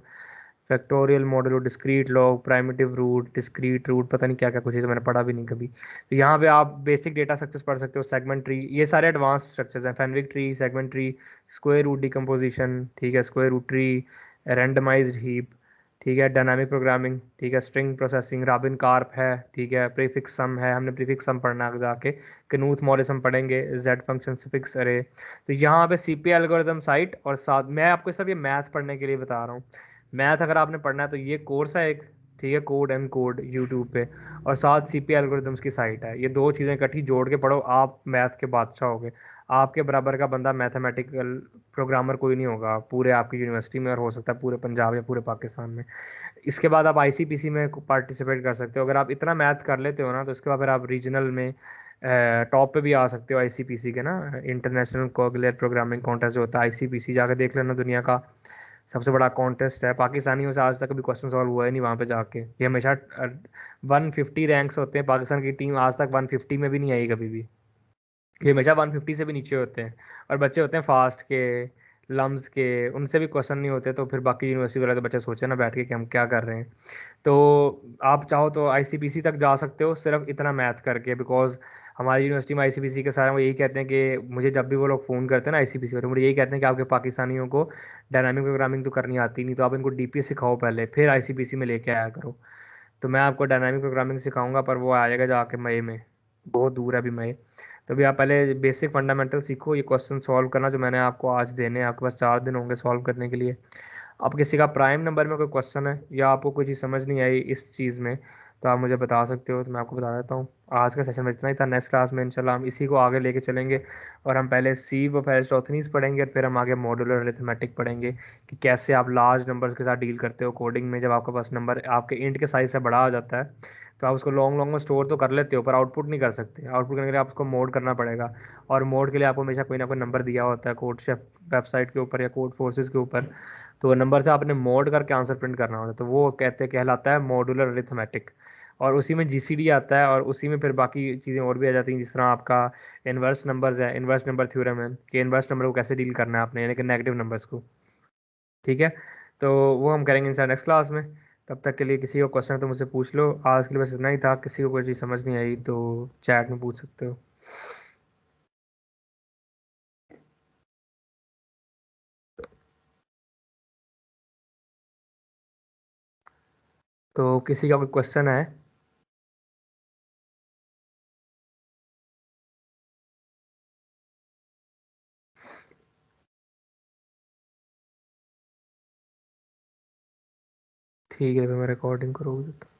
factorial model, discrete log, primitive root, discrete root, पता नहीं क्या क्या कुछ है, मैंने पढ़ा भी नहीं कभी। तो यहाँ पे आप बेसिक डेटा स्ट्रक्चर्स पढ़ सकते हो, सेगमेंट ट्री, ये सारे एडवांस स्ट्रक्चर्स हैं। Fenwick tree, segment tree, square root decomposition, ठीक है, square root tree, randomized heap, ठीक है, डायनामिक प्रोग्रामिंग, ठीक है, स्ट्रिंग प्रोसेसिंग, रॉबिन कार्प है, ठीक है, प्रीफिक्स सम है, हमने प्रीफिक्स सम पढ़ना है आगे जाके, कनूथ मॉडल्स हम पढ़ेंगे, जेड फंक्शन, फिक्स अरे। तो यहाँ पे सीपी एल्गोरिथम साइट, और साथ मैं आपको सब ये मैथ पढ़ने के लिए बता रहा हूँ। मैथ अगर आपने पढ़ना है तो ये कोर्स है एक, ठीक है, कोड एंड कोड यूट्यूब पे, और साथ सीपी एल्गोरिथम्स की साइट है। ये दो चीज़ें इकट्ठी जोड़ के पढ़ो, आप मैथ के बादशाह होगे। आपके बराबर का बंदा मैथमेटिकल प्रोग्रामर कोई नहीं होगा पूरे आपकी यूनिवर्सिटी में, और हो सकता है पूरे पंजाब या पूरे पाकिस्तान में। इसके बाद आप आईसीपीसी में पार्टिसिपेट कर सकते हो। अगर आप इतना मैथ कर लेते हो ना, तो इसके बाद फिर आप रीजनल में टॉप पे भी आ सकते हो आईसीपीसी के ना। इंटरनेशनल कोगुलर प्रोग्रामिंग कॉन्टेस्ट जो होता है आईसीपीसी, जाकर देख लेना, दुनिया का सबसे बड़ा कॉन्टेस्ट है। पाकिस्तानियों से आज तक कभी क्वेश्चन सॉल्व हुआ है नहीं वहाँ पे जाके। ये हमेशा 150 रैंक्स होते हैं, पाकिस्तान की टीम आज तक 150 में भी नहीं आई कभी भी। ये हमेशा 150 से भी नीचे होते हैं। और बच्चे होते हैं फास्ट के, लम्स के, उनसे भी क्वेश्चन नहीं होते। तो फिर बाकी यूनिवर्सिटी वाले तो बच्चे सोचे ना बैठ के कि हम क्या कर रहे हैं। तो आप चाहो तो आईसीपीसी तक जा सकते हो सिर्फ इतना मैथ करके, बिकॉज हमारी यूनिवर्सिटी में आईसीपीसी के सारे वो यही कहते हैं कि मुझे जब भी वो लोग फ़ोन करते हैं ना आईसीपीसी वाले, मुझे यही कहते हैं कि आपके पाकिस्तानियों को डायनामिक प्रोग्रामिंग तो करनी आती नहीं, तो आप इनको डीपीएस सिखाओ पहले, फिर आईसीपीसी में लेके आया करो। तो मैं आपको डायनामिक प्रोग्रामिंग सिखाऊंगा, पर वो आएगा जाके मई में, बहुत दूर है अभी मई। तो अभी आप पहले बेसिक फंडामेंटल सीखो, ये क्वेश्चन सॉल्व करना जो मैंने आपको आज देने हैं, आपके पास 4 दिन होंगे सॉल्व करने के लिए। आप किसी का प्राइम नंबर में कोई क्वेश्चन है या आपको कोई चीज़ समझ नहीं आई इस चीज़ में, तो आप मुझे बता सकते हो, तो मैं आपको बता देता हूँ। आज का सेशन में इतना ही था। नेक्स्ट क्लास में इंशाल्लाह हम इसी को आगे लेके चलेंगे, और हम पहले सी व एरिस्टोथनीस पढ़ेंगे, और फिर हम आगे मॉड्यूलर अरिथमेटिक पढ़ेंगे कि कैसे आप लार्ज नंबर्स के साथ डील करते हो कोडिंग में। जब आपके पास नंबर आपके इंट के साइज से बड़ा आ जाता है, तो आप उसको लॉन्ग लॉन्ग में स्टोर तो कर लेते हो, पर आउटपुट नहीं कर सकते। आउटपुट करने के लिए आपको मोड करना पड़ेगा, और मोड के लिए आपको हमेशा कोई ना कोई नंबर दिया होता है कोड शेफ वेबसाइट के ऊपर या कोड फोर्सेस के ऊपर। तो वो नंबर से आपने मोड करके आंसर प्रिंट करना होता है, तो वो कहलाता है मॉड्यूलर अरिथमेटिक। और उसी में जीसीडी आता है, और उसी में फिर बाकी चीज़ें और भी आ जाती हैं, जिस तरह आपका इन्वर्स नंबर्स है, इन्वर्स नंबर थ्योरम है कि इन्वर्स नंबर को कैसे डील करना है आपने, यानी कि नेगेटिव नंबर्स को। ठीक है। तो वो हम करेंगे इंसान नेक्स्ट क्लास में। तब तक के लिए किसी को क्वेश्चन है तो मुझसे पूछ लो। आज के लिए बस इतना ही था। किसी को कोई चीज़ समझ नहीं आई तो चैट में पूछ सकते हो। तो किसी का कोई क्वेश्चन है? ठीक है, फिर मैं रिकॉर्डिंग को रोक देता हूँ।